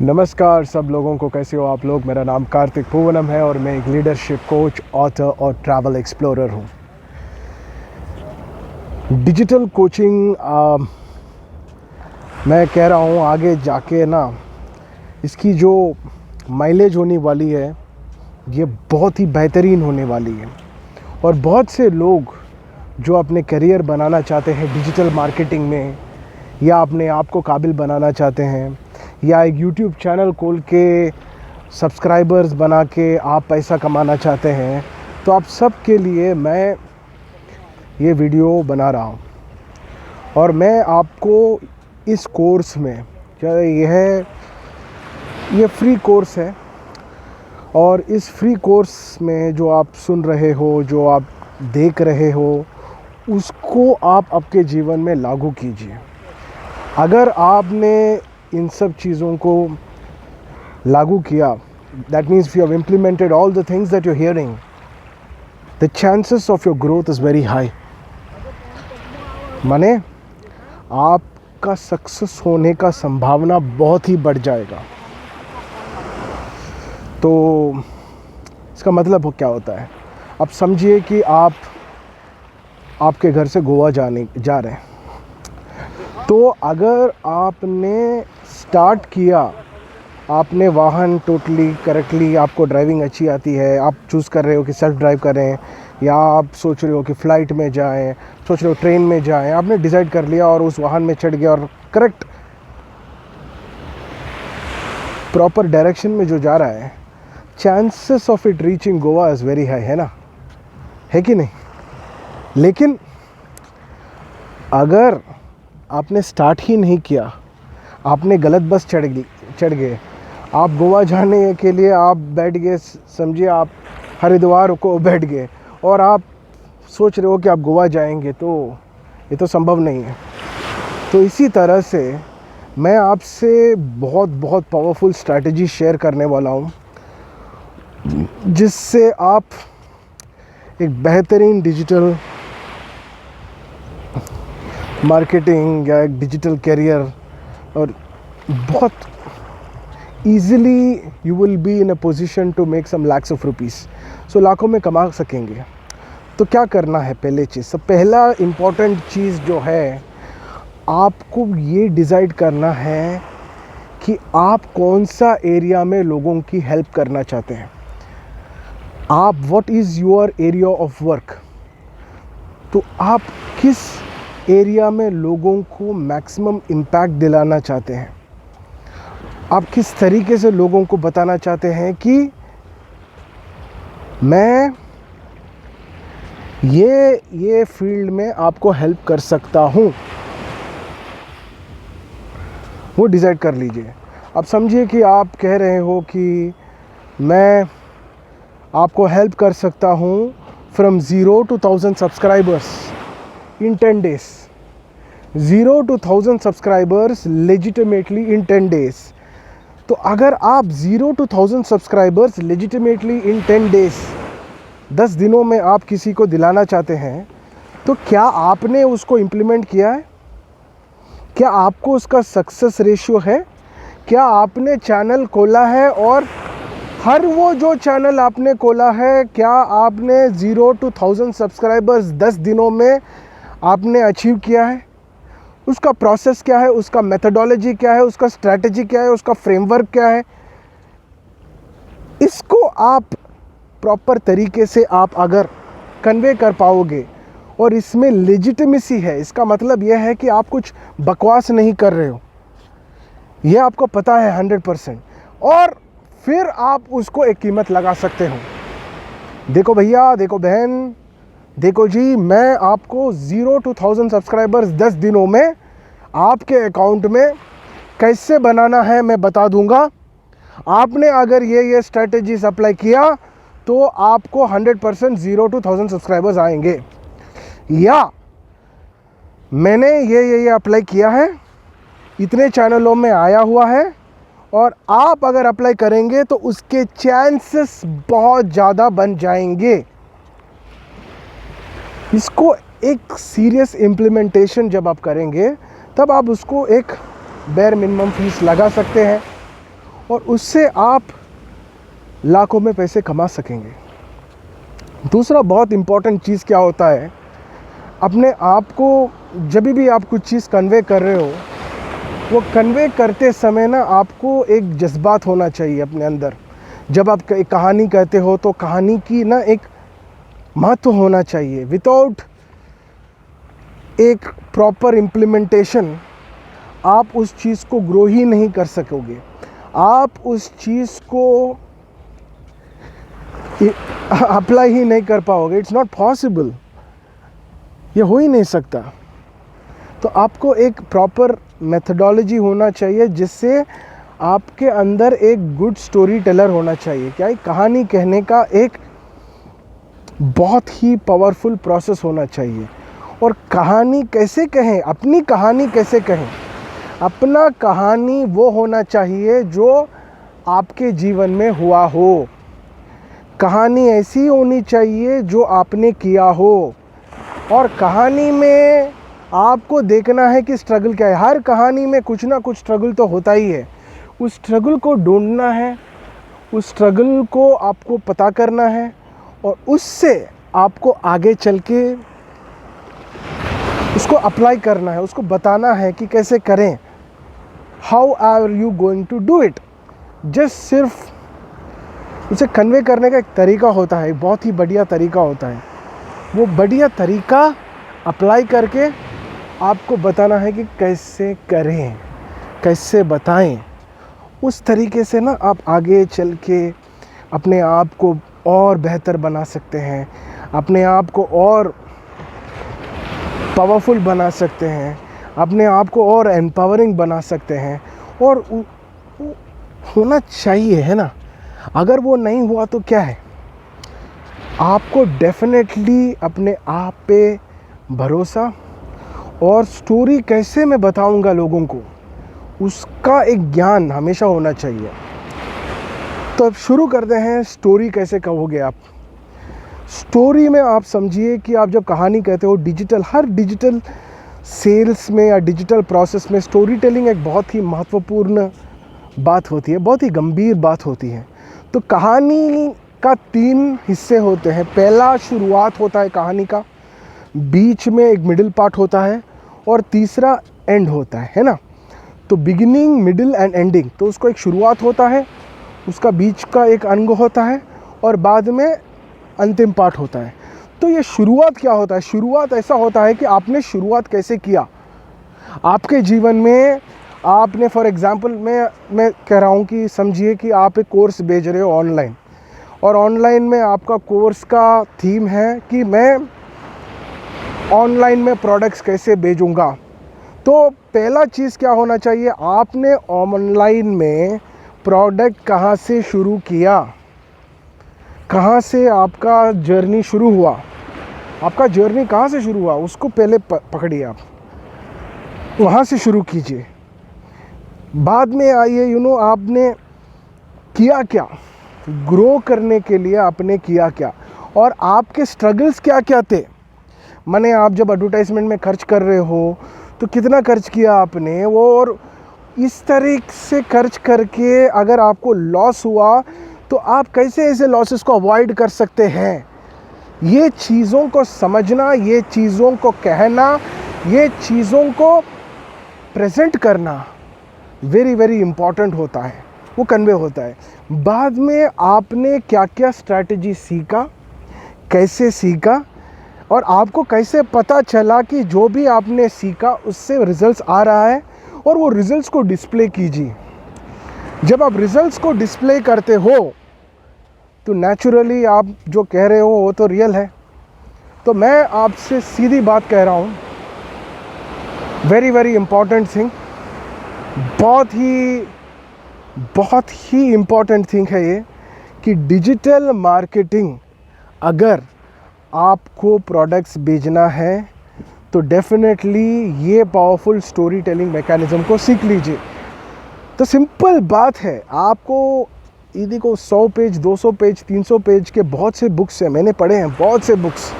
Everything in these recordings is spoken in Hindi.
नमस्कार सब लोगों को, कैसे हो आप लोग। मेरा नाम कार्तिक पूवनम है और मैं एक लीडरशिप कोच, ऑथर और ट्रैवल एक्सप्लोरर हूँ। डिजिटल कोचिंग मैं कह रहा हूँ आगे जाके ना इसकी जो माइलेज होने वाली है ये बहुत ही बेहतरीन होने वाली है। और बहुत से लोग जो अपने करियर बनाना चाहते हैं डिजिटल मार्केटिंग में, या अपने आप को काबिल बनाना चाहते हैं, या एक यूट्यूब चैनल खोल के सब्सक्राइबर्स बना के आप पैसा कमाना चाहते हैं, तो आप सब के लिए मैं ये वीडियो बना रहा हूँ। और मैं आपको इस कोर्स में, क्या ये फ्री कोर्स है, और इस फ्री कोर्स में जो आप सुन रहे हो, जो आप देख रहे हो, उसको आप आपके जीवन में लागू कीजिए। अगर आपने इन सब चीज़ों को लागू किया, that means if you have implemented all the things that you're hearing, the chances of your growth is very high। माने आपका सक्सेस होने का संभावना बहुत ही बढ़ जाएगा। तो इसका मतलब क्या होता है, अब समझिए कि आप आपके घर से गोवा जा रहे हैं। तो अगर आपने स्टार्ट किया, आपने वाहन टोटली करेक्टली, आपको ड्राइविंग अच्छी आती है, आप चूज़ कर रहे हो कि सेल्फ ड्राइव करें, या आप सोच रहे हो कि फ़्लाइट में जाएं, सोच रहे हो ट्रेन में जाएं, आपने डिसाइड कर लिया और उस वाहन में चढ़ गया और करेक्ट प्रॉपर डायरेक्शन में जो जा रहा है, chances of it reaching Goa is very high, है ना, है कि नहीं। लेकिन अगर आपने स्टार्ट ही नहीं किया, आपने गलत बस चढ़ गए, आप गोवा जाने के लिए आप बैठ गए, समझिए आप हरिद्वार को बैठ गए और आप सोच रहे हो कि आप गोवा जाएंगे, तो ये तो संभव नहीं है। तो इसी तरह से मैं आपसे बहुत बहुत पावरफुल स्ट्रैटेजी शेयर करने वाला हूँ, जिससे आप एक बेहतरीन डिजिटल मार्केटिंग या एक डिजिटल कैरियर, और बहुत easily you will be in a position to make some lakhs of rupees. So लाखों में कमा सकेंगे। तो क्या करना है, पहले चीज़, सब पहला इम्पॉर्टेंट चीज़ जो है, आपको ये डिसाइड करना है कि आप कौन सा एरिया में लोगों की हेल्प करना चाहते हैं। आप what is your area of work, तो आप किस एरिया में लोगों को मैक्सिमम इम्पैक्ट दिलाना चाहते हैं। आप किस तरीके से लोगों को बताना चाहते हैं कि मैं ये फील्ड में आपको हेल्प कर सकता हूँ, वो डिसाइड कर लीजिए। अब समझिए कि आप कह रहे हो कि मैं आपको हेल्प कर सकता हूँ from 0 to 1000 subscribers in 10 days, 0 to 1000 subscribers legitimately in 10 days। तो अगर आप 0 to 1000 subscribers legitimately in 10 days, 10 दिनों में आप किसी को दिलाना चाहते हैं, तो क्या आपने उसको इम्प्लीमेंट किया है? क्या आपको उसका सक्सेस रेशियो है? क्या आपने चैनल खोला है, और हर वो जो चैनल आपने खोला है, क्या आपने 0 to 1000 सब्सक्राइबर्स 10 दिनों में आपने अचीव किया है? उसका प्रोसेस क्या है, उसका मेथडोलॉजी क्या है, उसका स्ट्रैटेजी क्या है, उसका फ्रेमवर्क क्या है, इसको आप प्रॉपर तरीके से आप अगर कन्वे कर पाओगे, और इसमें लेजिटिमेसी है, इसका मतलब यह है कि आप कुछ बकवास नहीं कर रहे हो, यह आपको पता है 100%, और फिर आप उसको एक कीमत लगा सकते हो। देखो भैया, देखो बहन, देखो जी, मैं आपको 0 to 1000 सब्सक्राइबर्स 10 दिनों में आपके अकाउंट में कैसे बनाना है मैं बता दूंगा। आपने अगर ये स्ट्रैटेजीज अप्लाई किया तो आपको 100% 0 to 1000 सब्सक्राइबर्स आएंगे। या मैंने ये अप्लाई किया है, इतने चैनलों में आया हुआ है, और आप अगर अप्लाई करेंगे तो उसके चांसेस बहुत ज़्यादा बन जाएंगे। इसको एक सीरियस इम्प्लीमेंटेशन जब आप करेंगे, तब आप उसको एक बेयर मिनिमम फीस लगा सकते हैं, और उससे आप लाखों में पैसे कमा सकेंगे। दूसरा बहुत इम्पॉर्टेंट चीज़ क्या होता है, अपने आप को जब भी आप कुछ चीज़ कन्वे कर रहे हो, वो कन्वे करते समय ना आपको एक जज्बात होना चाहिए अपने अंदर। जब आप एक कहानी कहते हो तो कहानी की ना एक महत्व होना चाहिए। विदाउट एक प्रॉपर इम्प्लीमेंटेशन आप उस चीज़ को ग्रो ही नहीं कर सकोगे, आप उस चीज़ को अप्लाई ही नहीं कर पाओगे। इट्स नॉट पॉसिबल, ये हो ही नहीं सकता। तो आपको एक प्रॉपर मेथडोलॉजी होना चाहिए जिससे आपके अंदर एक गुड स्टोरी टेलर होना चाहिए। क्या है, कहानी कहने का एक बहुत ही पावरफुल प्रोसेस होना चाहिए। और कहानी कैसे कहें, अपनी कहानी कैसे कहें, अपना कहानी वो होना चाहिए जो आपके जीवन में हुआ हो। कहानी ऐसी होनी चाहिए जो आपने किया हो। और कहानी में आपको देखना है कि स्ट्रगल क्या है। हर कहानी में कुछ ना कुछ स्ट्रगल तो होता ही है। उस स्ट्रगल को ढूंढना है, उस स्ट्रगल को आपको पता करना है और उससे आपको आगे चल के उसको अप्लाई करना है, उसको बताना है कि कैसे करें। How are you going to do it. Just सिर्फ उसे कन्वे करने का एक तरीका होता है, बहुत ही बढ़िया तरीका होता है। वो बढ़िया तरीका अप्लाई करके आपको बताना है कि कैसे करें, कैसे बताएं। उस तरीके से ना आप आगे चल के अपने आप को और बेहतर बना सकते हैं, अपने आप को और पावरफुल बना सकते हैं, अपने आप को और एम्पावरिंग बना सकते हैं। और होना चाहिए, है ना। अगर वो नहीं हुआ तो क्या है, आपको डेफिनेटली अपने आप पे भरोसा और स्टोरी कैसे मैं बताऊंगा लोगों को, उसका एक ज्ञान हमेशा होना चाहिए। तो अब शुरू करते हैं। स्टोरी कैसे कहोगे आप। स्टोरी में आप समझिए कि आप जब कहानी कहते हो, हर डिजिटल सेल्स में या डिजिटल प्रोसेस में स्टोरी टेलिंग एक बहुत ही महत्वपूर्ण बात होती है, बहुत ही गंभीर बात होती है। तो कहानी का 3 हिस्से होते हैं। पहला शुरुआत होता है कहानी का, बीच में एक मिडिल पार्ट होता है और तीसरा एंड होता है ना। तो बिगिनिंग, मिडिल एंड एंडिंग। तो उसको एक शुरुआत होता है, उसका बीच का एक अंग होता है और बाद में अंतिम पार्ट होता है। तो ये शुरुआत क्या होता है, शुरुआत ऐसा होता है कि आपने शुरुआत कैसे किया आपके जीवन में। आपने फॉर एग्ज़ाम्पल मैं कह रहा हूँ कि समझिए कि आप एक कोर्स भेज रहे हो ऑनलाइन, और ऑनलाइन में आपका कोर्स का थीम है कि मैं ऑनलाइन में प्रोडक्ट्स कैसे भेजूँगा। तो पहला चीज़ क्या होना चाहिए, आपने ऑनलाइन में प्रोडक्ट कहाँ से शुरू किया, कहाँ से आपका जर्नी शुरू हुआ, आपका जर्नी कहाँ से शुरू हुआ, उसको पहले पकड़िए, आप वहाँ से शुरू कीजिए। बाद में आइए आपने किया क्या, ग्रो करने के लिए आपने किया क्या और आपके स्ट्रगल्स क्या क्या थे। माने आप जब एडवर्टाइजमेंट में खर्च कर रहे हो तो कितना खर्च किया आपने, वो और इस तरीके से खर्च करके अगर आपको लॉस हुआ तो आप कैसे ऐसे लॉसेस को अवॉइड कर सकते हैं। ये चीज़ों को समझना, ये चीज़ों को कहना, ये चीज़ों को प्रेजेंट करना वेरी वेरी इम्पॉर्टेंट होता है, वो कन्वे होता है। बाद में आपने क्या क्या स्ट्रैटेजी सीखा, कैसे सीखा और आपको कैसे पता चला कि जो भी आपने सीखा उससे रिजल्ट्स आ रहा है, और वो रिजल्ट्स को डिस्प्ले कीजिए। जब आप रिजल्ट्स को डिस्प्ले करते हो तो नेचुरली आप जो कह रहे हो वो तो रियल है। तो मैं आपसे सीधी बात कह रहा हूँ, वेरी वेरी इम्पॉर्टेंट थिंग, बहुत ही इम्पॉर्टेंट थिंग है ये कि डिजिटल मार्केटिंग, अगर आपको प्रोडक्ट्स बेचना है तो डेफिनेटली ये पावरफुल स्टोरी टेलिंग मैकेनिज़्म को सीख लीजिए। तो सिंपल बात है, आपको यदि को 100 पेज, 200 पेज, 300 पेज के बहुत से बुक्स हैं, मैंने पढ़े हैं बहुत से बुक्स,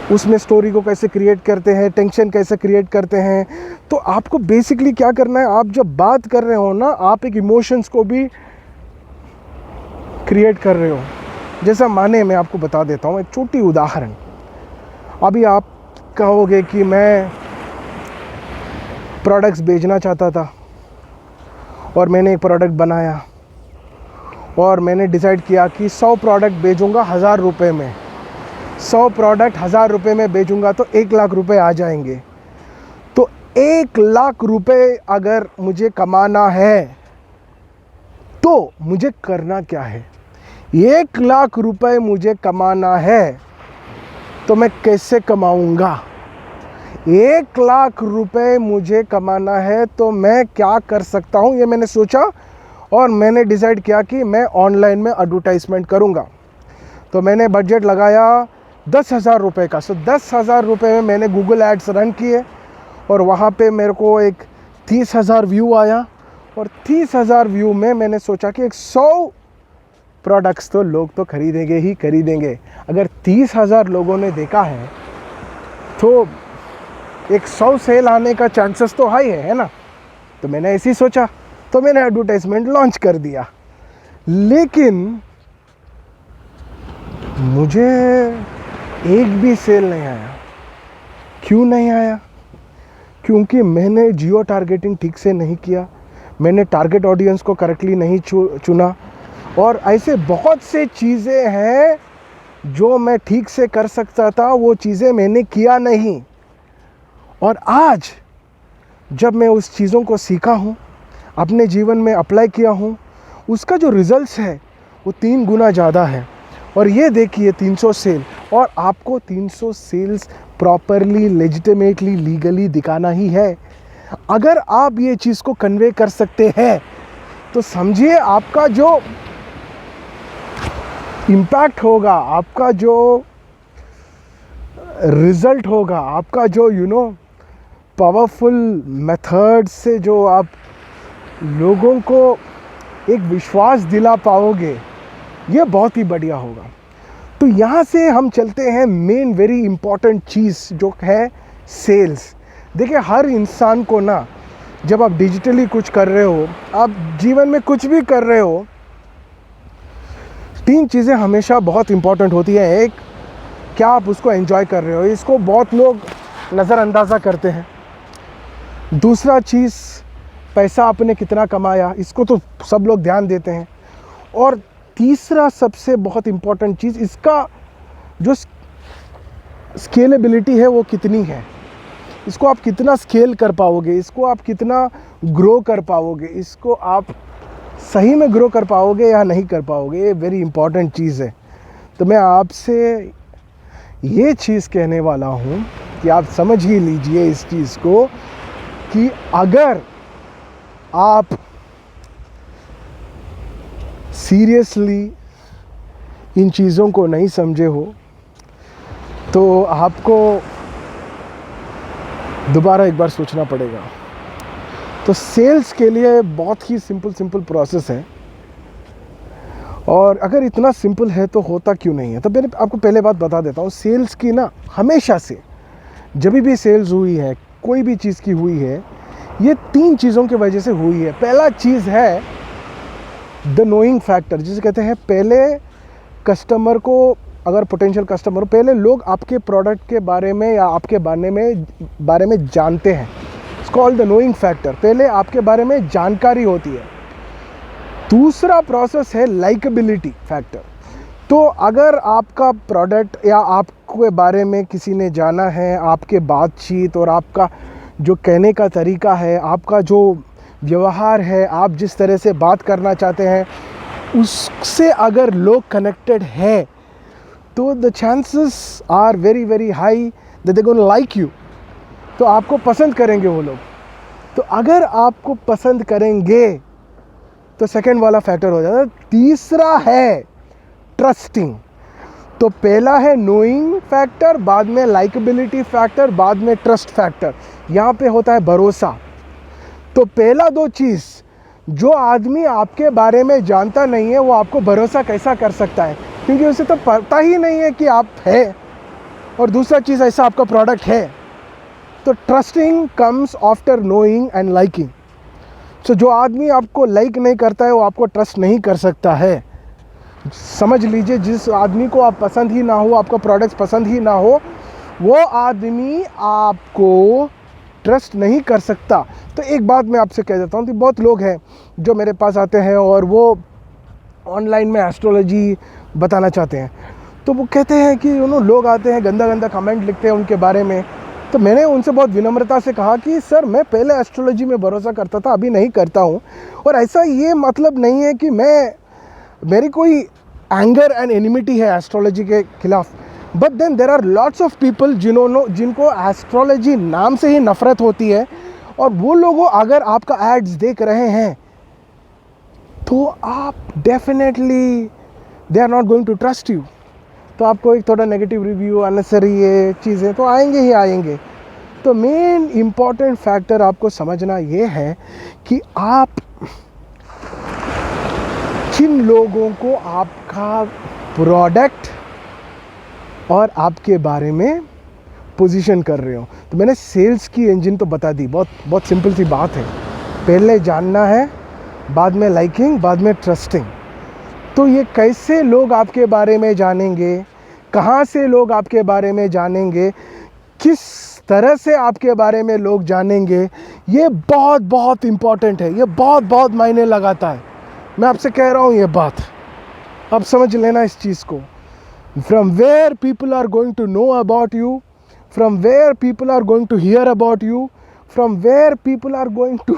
उसमें स्टोरी को कैसे क्रिएट करते हैं, टेंशन कैसे क्रिएट करते हैं। तो आपको बेसिकली क्या करना है, आप जब बात कर रहे हो ना, आप एक इमोशंस को भी क्रिएट कर रहे हो। जैसा माने मैं आपको बता देता हूँ एक छोटी उदाहरण। अभी आप कहोगे कि मैं प्रोडक्ट्स बेचना चाहता था और मैंने एक प्रोडक्ट बनाया और मैंने डिसाइड किया कि 100 प्रोडक्ट बेचूंगा 1000 रुपये में, 100 प्रोडक्ट 1000 रुपये में बेचूंगा तो 1 लाख रुपए आ जाएंगे। तो 1 लाख रुपए अगर मुझे कमाना है तो मुझे करना क्या है? 1 लाख रुपए मुझे कमाना है तो मैं कैसे कमाऊंगा? 1 लाख रुपए मुझे कमाना है तो मैं क्या कर सकता हूँ, ये मैंने सोचा और मैंने डिसाइड किया कि मैं ऑनलाइन में एडवर्टाइजमेंट करूँगा। तो मैंने बजट लगाया 10,000 रुपये का। सो 10,000 रुपये में मैंने गूगल एड्स रन किए और वहाँ पे मेरे को एक 30,000 व्यू आया और 30,000 व्यू में मैंने सोचा कि एक 100 प्रोडक्ट्स तो लोग तो खरीदेंगे ही खरीदेंगे। अगर 30,000 लोगों ने देखा है तो एक 100 सेल आने का चांसेस तो हाई है ना। तो मैंने ऐसे ही सोचा, तो मैंने एडवर्टाइजमेंट लॉन्च कर दिया। लेकिन मुझे एक भी सेल नहीं आया। क्यों नहीं आया? क्योंकि मैंने जियो टारगेटिंग ठीक से नहीं किया, मैंने टारगेट ऑडियंस को करेक्टली नहीं चुना और ऐसे बहुत से चीज़ें हैं जो मैं ठीक से कर सकता था, वो चीज़ें मैंने किया नहीं। और आज जब मैं उस चीज़ों को सीखा हूँ, अपने जीवन में अप्लाई किया हूँ, उसका जो रिज़ल्ट्स है वो 3 गुना ज़्यादा है। और ये देखिए 300 सेल, और आपको 300 सेल्स प्रॉपरली, लेजिटिमेटली, लीगली दिखाना ही है। अगर आप ये चीज़ को कन्वे कर सकते हैं तो समझिए आपका जो इम्पैक्ट होगा, आपका जो रिज़ल्ट होगा, आपका जो पावरफुल मेथड से जो आप लोगों को एक विश्वास दिला पाओगे, ये बहुत ही बढ़िया होगा। तो यहाँ से हम चलते हैं मेन वेरी इम्पॉर्टेंट चीज़ जो है सेल्स। देखिए हर इंसान को ना, जब आप डिजिटली कुछ कर रहे हो, आप जीवन में कुछ भी कर रहे हो, 3 चीज़ें हमेशा बहुत इम्पॉर्टेंट होती है। एक, क्या आप उसको एंजॉय कर रहे हो, इसको बहुत लोग नज़रअंदाज़ा करते हैं। दूसरा चीज़, पैसा आपने कितना कमाया, इसको तो सब लोग ध्यान देते हैं। और तीसरा सबसे बहुत इम्पॉर्टेंट चीज़, इसका जो स्केलेबिलिटी है वो कितनी है, इसको आप कितना स्केल कर पाओगे, इसको आप कितना ग्रो कर पाओगे, इसको आप सही में ग्रो कर पाओगे या नहीं कर पाओगे, ये वेरी इम्पॉर्टेंट चीज़ है। तो मैं आपसे ये चीज़ कहने वाला हूँ कि आप समझ ही लीजिए इस चीज़ को कि अगर आप सीरियसली इन चीज़ों को नहीं समझे हो तो आपको दोबारा एक बार सोचना पड़ेगा। तो सेल्स के लिए बहुत ही सिंपल प्रोसेस है, और अगर इतना सिंपल है तो होता क्यों नहीं है। तो मैंने आपको पहले बात बता देता हूँ, सेल्स की ना हमेशा से जब भी सेल्स हुई है, कोई भी चीज़ की हुई है, ये 3 चीज़ों की वजह से हुई है। पहला चीज़ है द नोइंग फैक्टर, जिसे कहते हैं पहले कस्टमर को, अगर पोटेंशियल कस्टमर, पहले लोग आपके प्रोडक्ट के बारे में या आपके बारे में जानते हैं। It's called the knowing factor. पहले आपके बारे में जानकारी होती है। दूसरा प्रोसेस है लाइकेबिलिटी फैक्टर। तो अगर आपका प्रोडक्ट या आपके बारे में किसी ने जाना है, आपके बातचीत और आपका जो कहने का तरीका है, आपका जो व्यवहार है, आप जिस तरह से बात करना चाहते हैं, उससे अगर लोग कनेक्टेड है तो the chances are very very high that they gonna like you. तो आपको पसंद करेंगे वो लोग। तो अगर आपको पसंद करेंगे तो सेकंड वाला फैक्टर हो जाता है। तीसरा है ट्रस्टिंग। तो पहला है नोइंग फैक्टर, बाद में लाइकेबिलिटी फैक्टर, बाद में ट्रस्ट फैक्टर। यहाँ पे होता है भरोसा। तो पहला 2 चीज़, जो आदमी आपके बारे में जानता नहीं है वो आपको भरोसा कैसा कर सकता है, क्योंकि उसे तो पता ही नहीं है कि आप है। और दूसरा चीज़ ऐसा आपका प्रोडक्ट है, तो trusting comes after knowing and liking. So जो आदमी आपको लाइक नहीं करता है वो आपको ट्रस्ट नहीं कर सकता है। समझ लीजिए, जिस आदमी को आप पसंद ही ना हो, आपका प्रोडक्ट पसंद ही ना हो, वो आदमी आपको ट्रस्ट नहीं कर सकता। तो एक बात मैं आपसे कह देता हूँ कि बहुत लोग हैं जो मेरे पास आते हैं और वो ऑनलाइन में एस्ट्रोलॉजी बताना चाहते हैं। तो वो कहते हैं कि लोग आते हैं, गंदा गंदा कमेंट लिखते हैं उनके बारे में। तो मैंने उनसे बहुत विनम्रता से कहा कि सर, मैं पहले एस्ट्रोलॉजी में भरोसा करता था, अभी नहीं करता हूँ। और ऐसा ये मतलब नहीं है कि मेरी कोई एंगर एंड एनिमिटी है एस्ट्रोलॉजी के खिलाफ, but then there are lots of people जिनको एस्ट्रोलॉजी नाम से ही नफ़रत होती है। और वो लोगों अगर आपका एड्स देख रहे हैं तो आप definitely they are not going to trust you. तो आपको एक थोड़ा नेगेटिव रिव्यू, अननेसेसरी ये चीज़ें तो आएंगे ही आएंगे। तो मेन इम्पॉर्टेंट फैक्टर आपको समझना ये है कि आप किन लोगों को आपका प्रोडक्ट और आपके बारे में पोजीशन कर रहे हो। तो मैंने सेल्स की इंजन तो बता दी, बहुत सिंपल सी बात है। पहले जानना है, बाद में लाइकिंग, बाद में ट्रस्टिंग। तो ये कैसे लोग आपके बारे में जानेंगे, कहाँ से लोग आपके बारे में जानेंगे, किस तरह से आपके बारे में लोग जानेंगे, ये बहुत इम्पॉर्टेंट है। ये बहुत मायने लगाता है। मैं आपसे कह रहा हूँ ये बात, अब समझ लेना इस चीज़ को। From where people are going to know about you, from where people are going to hear about you, from where people are going to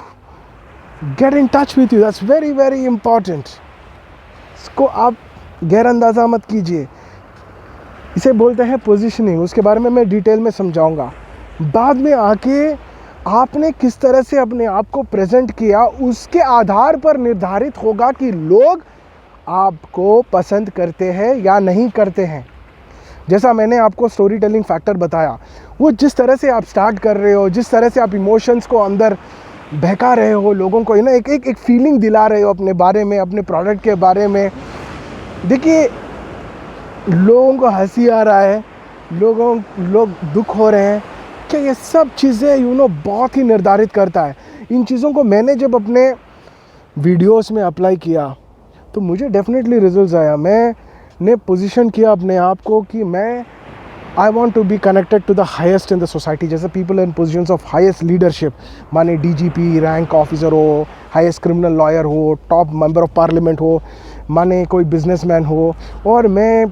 get in touch with you, that's very important. इसको आप गैर अंदाज़ा मत कीजिए। इसे बोलते हैं पोजीशनिंग। उसके बारे में मैं डिटेल में समझाऊंगा। बाद में आके आपने किस तरह से अपने आप को प्रेजेंट किया, उसके आधार पर निर्धारित होगा कि लोग आपको पसंद करते हैं या नहीं करते हैं। जैसा मैंने आपको स्टोरी टेलिंग फैक्टर बताया, वो जिस तरह से आप स्टार्ट कर रहे हो, जिस तरह से आप इमोशंस को अंदर बहका रहे हो, लोगों को एक फीलिंग दिला रहे हो अपने बारे में, अपने प्रोडक्ट के बारे में। देखिए, लोगों को हंसी आ रहा है, लोग दुख हो रहे हैं, क्या ये सब चीज़ें बहुत ही निर्धारित करता है। इन चीज़ों को मैंने जब अपने वीडियोस में अप्लाई किया तो मुझे डेफिनेटली रिजल्ट्स आया। मैंने पोजीशन किया अपने आप को कि I want to be connected to the highest in the society. जैसे people in positions of highest leadership, माने डीजीपी रैंक ऑफिसर हो, हाईएस्ट क्रिमिनल लॉयर हो, टॉप मेंबर ऑफ पार्लियामेंट हो, माने कोई बिजनेसमैन हो। और मैं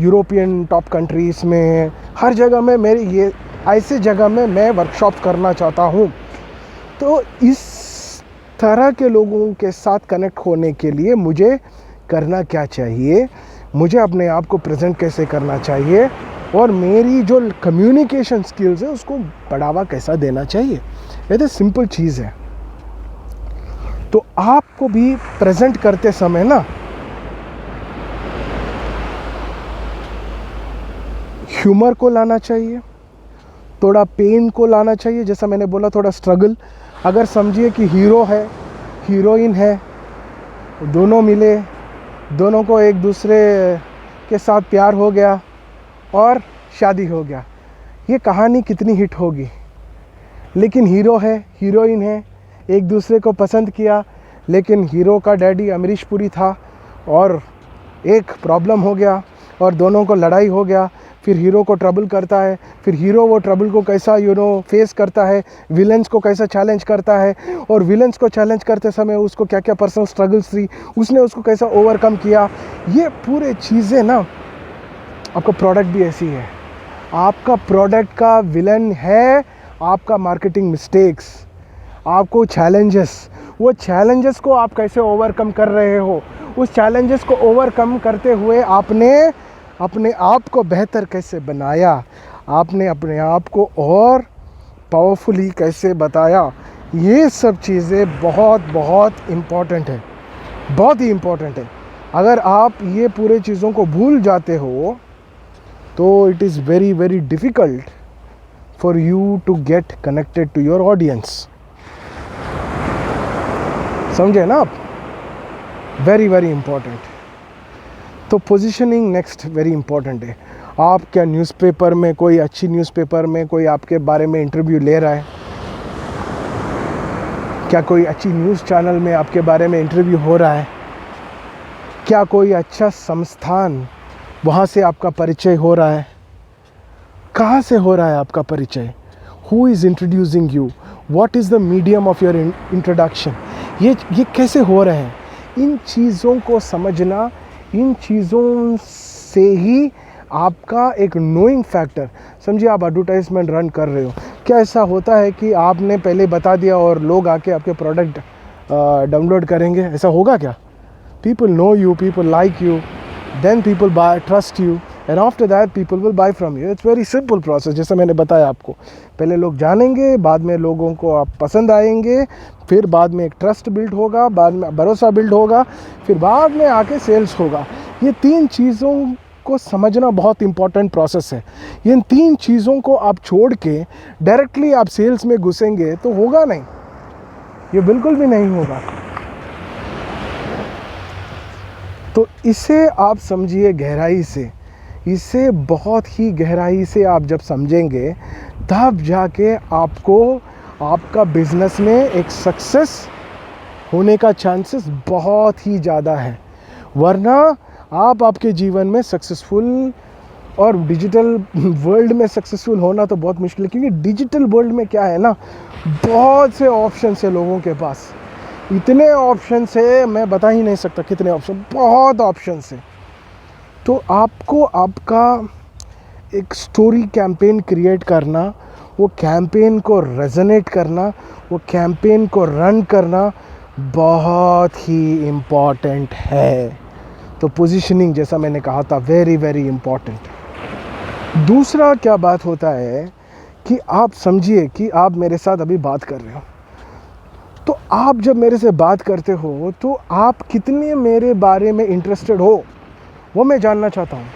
यूरोपियन टॉप कंट्रीज़ में, हर जगह में मेरी ये ऐसे जगह में मैं वर्कशॉप करना चाहता हूँ। तो इस तरह के लोगों के साथ कनेक्ट होने के लिए मुझे करना क्या चाहिए, मुझे अपने आप को प्रेजेंट कैसे करना चाहिए, और मेरी जो कम्युनिकेशन स्किल्स है उसको बढ़ावा कैसा देना चाहिए। ये तो सिंपल चीज़ है। तो आपको भी प्रेजेंट करते समय ना ह्यूमर को लाना चाहिए, थोड़ा पेन को लाना चाहिए। जैसा मैंने बोला, थोड़ा स्ट्रगल। अगर समझिए कि हीरो है, हीरोइन है, दोनों मिले, दोनों को एक दूसरे के साथ प्यार हो गया और शादी हो गया, ये कहानी कितनी हिट होगी। लेकिन हीरो है, हीरोइन है, एक दूसरे को पसंद किया, लेकिन हीरो का डैडी अमरीश पुरी था और एक प्रॉब्लम हो गया और दोनों को लड़ाई हो गया। फिर हीरो को ट्रबल करता है, फिर हीरो वो ट्रबल को कैसा फेस करता है, विलन्स को कैसा चैलेंज करता है, और विलन्स को चैलेंज करते समय उसको क्या क्या पर्सनल स्ट्रगल्स थी, उसने उसको कैसा ओवरकम किया। ये पूरे चीज़ें ना, आपका प्रोडक्ट भी ऐसी है। आपका प्रोडक्ट का विलन है आपका मार्केटिंग मिस्टेक्स, आपको चैलेंजेस, वो चैलेंजेस को आप कैसे ओवरकम कर रहे हो, उस चैलेंजेस को ओवरकम करते हुए आपने अपने आप को बेहतर कैसे बनाया, आपने अपने आप को और पावरफुली कैसे बताया। ये सब चीज़ें बहुत इम्पॉर्टेंट है, बहुत ही इम्पॉर्टेंट है। अगर आप ये पूरे चीज़ों को भूल जाते हो तो it is very difficult for you to get connected to your audience. समझे ना आप? Very important. तो पोजीशनिंग नेक्स्ट वेरी इंपॉर्टेंट है। आप क्या न्यूज़पेपर में, कोई अच्छी न्यूज़पेपर में कोई आपके बारे में इंटरव्यू ले रहा है? क्या कोई अच्छी न्यूज़ चैनल में आपके बारे में इंटरव्यू हो रहा है? क्या कोई अच्छा संस्थान, वहाँ से आपका परिचय हो रहा है? कहाँ से हो रहा है आपका परिचय? Who is introducing you? What is the medium of your introduction? ये कैसे हो रहे हैं? इन चीज़ों को समझना, इन चीज़ों से ही आपका एक नोइंग फैक्टर, समझिए आप एडवर्टाइजमेंट रन कर रहे हो, क्या ऐसा होता है कि आपने पहले बता दिया और लोग आके आपके प्रोडक्ट डाउनलोड करेंगे? ऐसा होगा क्या? People know you, people like you, then people buy, trust you, and after that people will buy from you. It's very simple process, जैसे मैंने बताया आपको। पहले लोग जानेंगे, बाद में लोगों को आप पसंद आएंगे, फिर बाद में एक ट्रस्ट बिल्ड होगा, बाद में भरोसा बिल्ड होगा, फिर बाद में आके सेल्स होगा। ये 3 चीज़ों को समझना बहुत इंपॉर्टेंट प्रोसेस है। इन 3 चीज़ों को आप छोड़ के डायरेक्टली आप सेल्स में घुसेंगे तो होगा नहीं, ये बिल्कुल भी नहीं होगा। तो इसे आप समझिए गहराई से, इसे बहुत ही गहराई से आप जब समझेंगे तब जाके आपको आपका बिजनेस में एक सक्सेस होने का चांसेस बहुत ही ज़्यादा है। वरना आप आपके जीवन में सक्सेसफुल और डिजिटल वर्ल्ड में सक्सेसफुल होना तो बहुत मुश्किल है, क्योंकि डिजिटल वर्ल्ड में क्या है ना, बहुत से ऑप्शंस है लोगों के पास। इतने ऑप्शंस है, मैं बता ही नहीं सकता कितने ऑप्शन, बहुत ऑप्शंस है। तो आपको आपका एक स्टोरी कैंपेन क्रिएट करना, वो कैंपेन को रेजोनेट करना, वो कैंपेन को रन करना बहुत ही इम्पॉर्टेंट है। तो पोजीशनिंग, जैसा मैंने कहा था, वेरी वेरी इम्पॉर्टेंट। दूसरा क्या बात होता है कि आप समझिए कि आप मेरे साथ अभी बात कर रहे हो, तो आप जब मेरे से बात करते हो तो आप कितने मेरे बारे में इंटरेस्टेड हो, वो मैं जानना चाहता हूँ।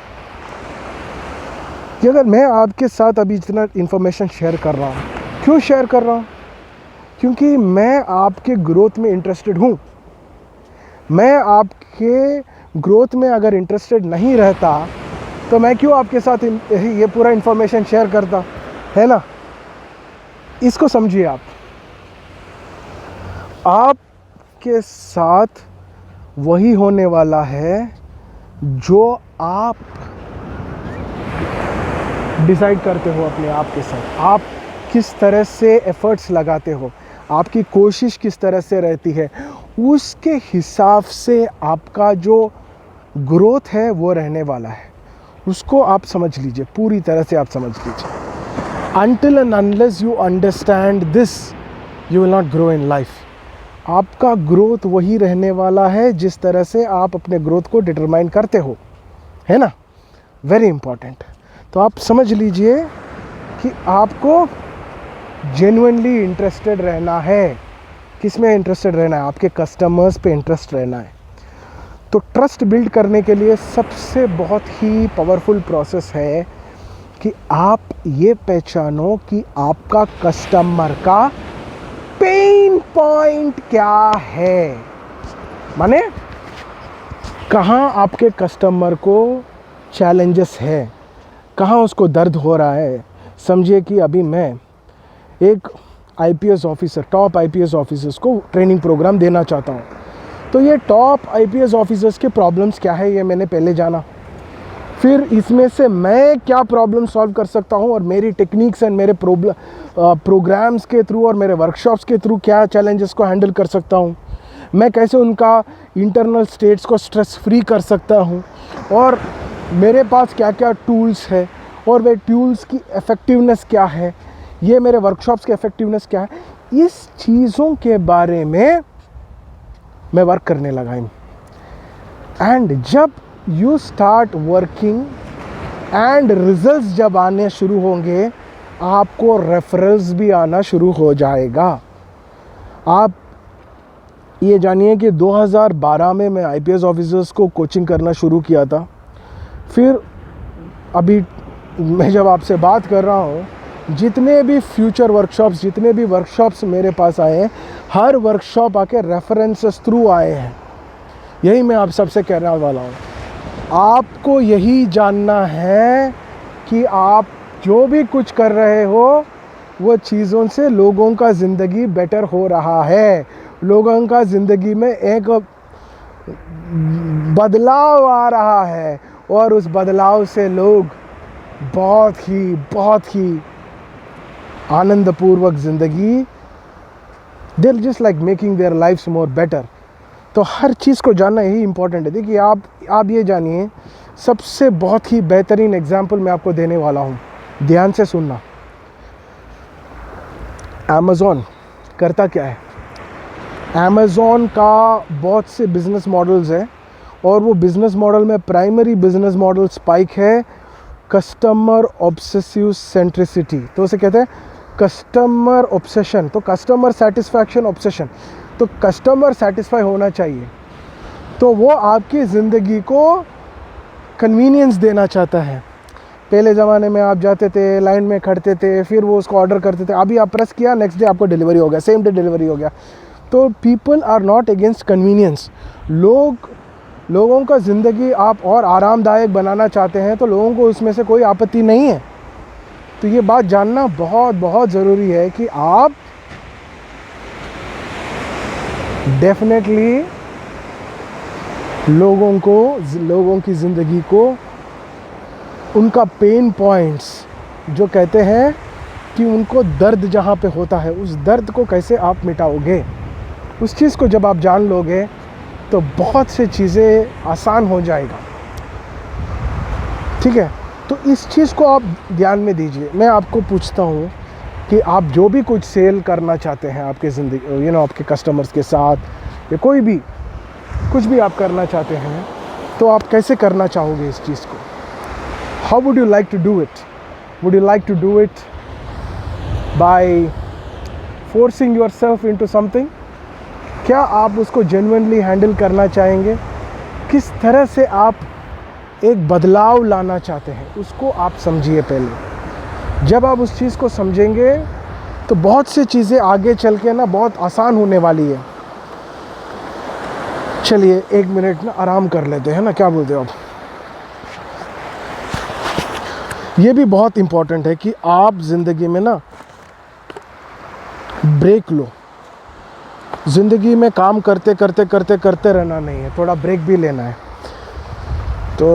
कि अगर मैं आपके साथ अभी इतना इन्फॉर्मेशन शेयर कर रहा हूँ, क्यों शेयर कर रहा हूँ? क्योंकि मैं आपके ग्रोथ में इंटरेस्टेड हूँ। मैं आपके ग्रोथ में अगर इंटरेस्टेड नहीं रहता तो मैं क्यों आपके साथ ये पूरा इन्फॉर्मेशन शेयर करता, है ना? इसको समझिए आप। आपके साथ वही होने वाला है जो आप डिसाइड करते हो अपने आप के साथ। आप किस तरह से एफर्ट्स लगाते हो, आपकी कोशिश किस तरह से रहती है, उसके हिसाब से आपका जो ग्रोथ है वो रहने वाला है। उसको आप समझ लीजिए, पूरी तरह से आप समझ लीजिए। Until and unless you understand this, you will not grow in life. आपका ग्रोथ वही रहने वाला है जिस तरह से आप अपने ग्रोथ को डिटरमाइन करते हो, है ना? Very important. तो आप समझ लीजिए कि आपको जेन्युइनली इंटरेस्टेड रहना है। किस में इंटरेस्टेड रहना है? आपके कस्टमर्स पे इंटरेस्ट रहना है। तो ट्रस्ट बिल्ड करने के लिए सबसे बहुत ही पावरफुल प्रोसेस है कि आप ये पहचानो कि आपका कस्टमर का पेन पॉइंट क्या है। माने कहाँ आपके कस्टमर को चैलेंजेस है, कहाँ उसको दर्द हो रहा है। समझिए कि अभी मैं एक IPS officer, top IPS officers को ट्रेनिंग प्रोग्राम देना चाहता हूँ। तो ये टॉप आईपीएस ऑफिसर्स के प्रॉब्लम्स क्या है ये मैंने पहले जाना, फिर इसमें से मैं क्या प्रॉब्लम सॉल्व कर सकता हूँ और मेरी टेक्निक्स एंड मेरे प्रोग्राम्स के थ्रू और मेरे वर्कशॉप्स के थ्रू क्या चैलेंजेस को हैंडल कर सकता हूँ, मैं कैसे उनका इंटरनल स्टेट्स को स्ट्रेस फ्री कर सकता हूँ, और मेरे पास क्या क्या टूल्स है और वे टूल्स की इफ़ेक्टिवनेस क्या है, ये मेरे वर्कशॉप्स की इफ़ेक्टिवनेस क्या है। इस चीज़ों के बारे में मैं वर्क करने लगा हूँ। एंड जब you start working and results जब आने शुरू होंगे, आपको रेफरल्स भी आना शुरू हो जाएगा। आप ये जानिए कि 2012 में मैं आईपीएस ऑफिसर्स को कोचिंग करना शुरू किया था। फिर अभी मैं जब आपसे बात कर रहा हूँ, जितने भी फ्यूचर वर्कशॉप्स, जितने भी वर्कशॉप्स मेरे पास आए हैं, हर वर्कशॉप आके रेफरेंसेस थ्रू आए हैं। यही मैं आप सबसे कहने वाला हूँ। आपको यही जानना है कि आप जो भी कुछ कर रहे हो वो चीज़ों से लोगों का ज़िंदगी बेटर हो रहा है, लोगों का ज़िंदगी में एक बदलाव आ रहा है और उस बदलाव से लोग बहुत ही आनंदपूर्वक ज़िंदगी, they are just like making their lives more better. तो हर चीज़ को जानना यही इम्पोर्टेंट है। देखिए आप ये जानिए, सबसे बहुत ही बेहतरीन एग्जाम्पल मैं आपको देने वाला हूँ, ध्यान से सुनना। अमेज़ॉन करता क्या है? अमेज़ॉन का बहुत से बिज़नेस मॉडल्स हैं और वो बिज़नेस मॉडल में प्राइमरी बिज़नेस मॉडल स्पाइक है कस्टमर ऑब्सेसिव सेंट्रिसिटी। तो उसे कहते हैं कस्टमर ऑब्सेशन। तो कस्टमर सेटिस्फैक्शन ऑब्सेशन, तो कस्टमर सेटिस्फाई होना चाहिए, तो वो आपकी ज़िंदगी को कन्वीनियंस देना चाहता है। पहले ज़माने में आप जाते थे, लाइन में खड़ते थे, फिर वो उसको ऑर्डर करते थे। अभी आप प्रेस किया, नेक्स्ट डे आपको डिलीवरी हो गया, सेम डे डिलीवरी हो गया। तो people are not against convenience. लोगों का ज़िंदगी आप और आरामदायक बनाना चाहते हैं तो लोगों को उसमें से कोई आपत्ति नहीं है। तो ये बात जानना बहुत ज़रूरी है कि आप डेफिनेटली लोगों की ज़िंदगी को, उनका पेन पॉइंट्स जो कहते हैं कि उनको दर्द जहाँ पे होता है, उस दर्द को कैसे आप मिटाओगे, उस चीज़ को जब आप जान लोगे तो बहुत से चीज़ें आसान हो जाएगा। ठीक है, तो इस चीज़ को आप ध्यान में दीजिए। मैं आपको पूछता हूँ कि आप जो भी कुछ सेल करना चाहते हैं आपके ज़िंदगी, आपके कस्टमर्स के साथ, या कोई भी कुछ भी आप करना चाहते हैं, तो आप कैसे करना चाहोगे इस चीज़ को? How would you like to do it? Would you like to do it by forcing yourself into something? क्या आप उसको जेन्युइनली हैंडल करना चाहेंगे? किस तरह से आप एक बदलाव लाना चाहते हैं, उसको आप समझिए पहले। जब आप उस चीज़ को समझेंगे तो बहुत सी चीज़ें आगे चल के ना बहुत आसान होने वाली है। चलिए 1 मिनट ना आराम कर लेते हैं ना, क्या बोलते हो आप? ये भी बहुत इम्पोर्टेंट है कि आप ज़िंदगी में ना ब्रेक लो। ज़िंदगी में काम करते रहना नहीं है, थोड़ा ब्रेक भी लेना है। तो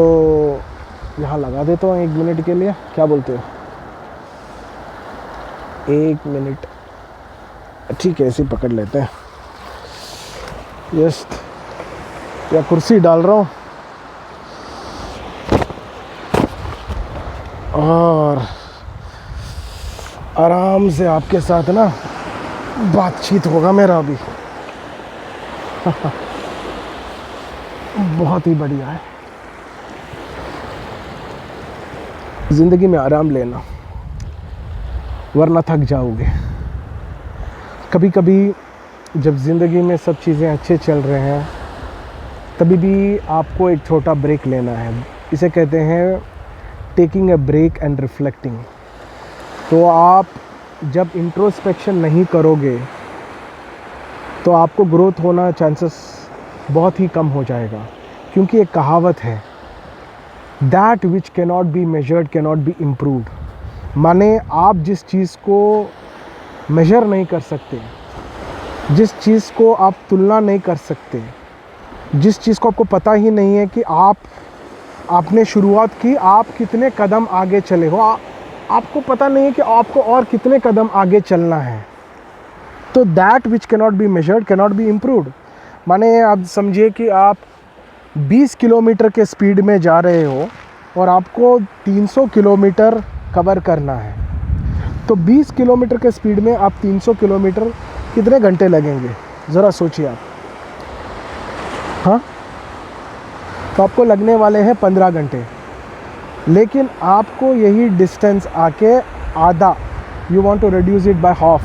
यहाँ लगा देता हूँ 1 मिनट के लिए, क्या बोलते हो? 1 मिनट, ठीक है, ऐसे ही पकड़ लेते हैं। यस, या कुर्सी डाल रहा हूँ और आराम से आपके साथ ना बातचीत होगा मेरा अभी। बहुत ही बढ़िया है। ज़िंदगी में आराम लेना, वरना थक जाओगे। कभी कभी जब ज़िंदगी में सब चीज़ें अच्छे चल रहे हैं, तभी भी आपको एक छोटा ब्रेक लेना है। इसे कहते हैं taking a break and reflecting. तो आप जब इंट्रोस्पेक्शन नहीं करोगे तो आपको ग्रोथ होना चांसेस बहुत ही कम हो जाएगा, क्योंकि एक कहावत है, that which cannot be measured cannot be improved. माने आप जिस चीज़ को मेजर नहीं कर सकते, जिस चीज़ को आप तुलना नहीं कर सकते, जिस चीज़ को आपको पता ही नहीं है कि आपने शुरुआत की, आप कितने कदम आगे चले हो, आपको पता नहीं है कि आपको और कितने कदम आगे चलना है। तो that which cannot be measured cannot be improved. माने आप समझिए कि आप 20 किलोमीटर के स्पीड में जा रहे हो और आपको 300 किलोमीटर कवर करना है। तो 20 किलोमीटर के स्पीड में आप 300 किलोमीटर कितने घंटे लगेंगे, ज़रा सोचिए आप। हाँ, तो आपको लगने वाले हैं 15 घंटे। लेकिन आपको यही डिस्टेंस आके आधा, you want to reduce it by half,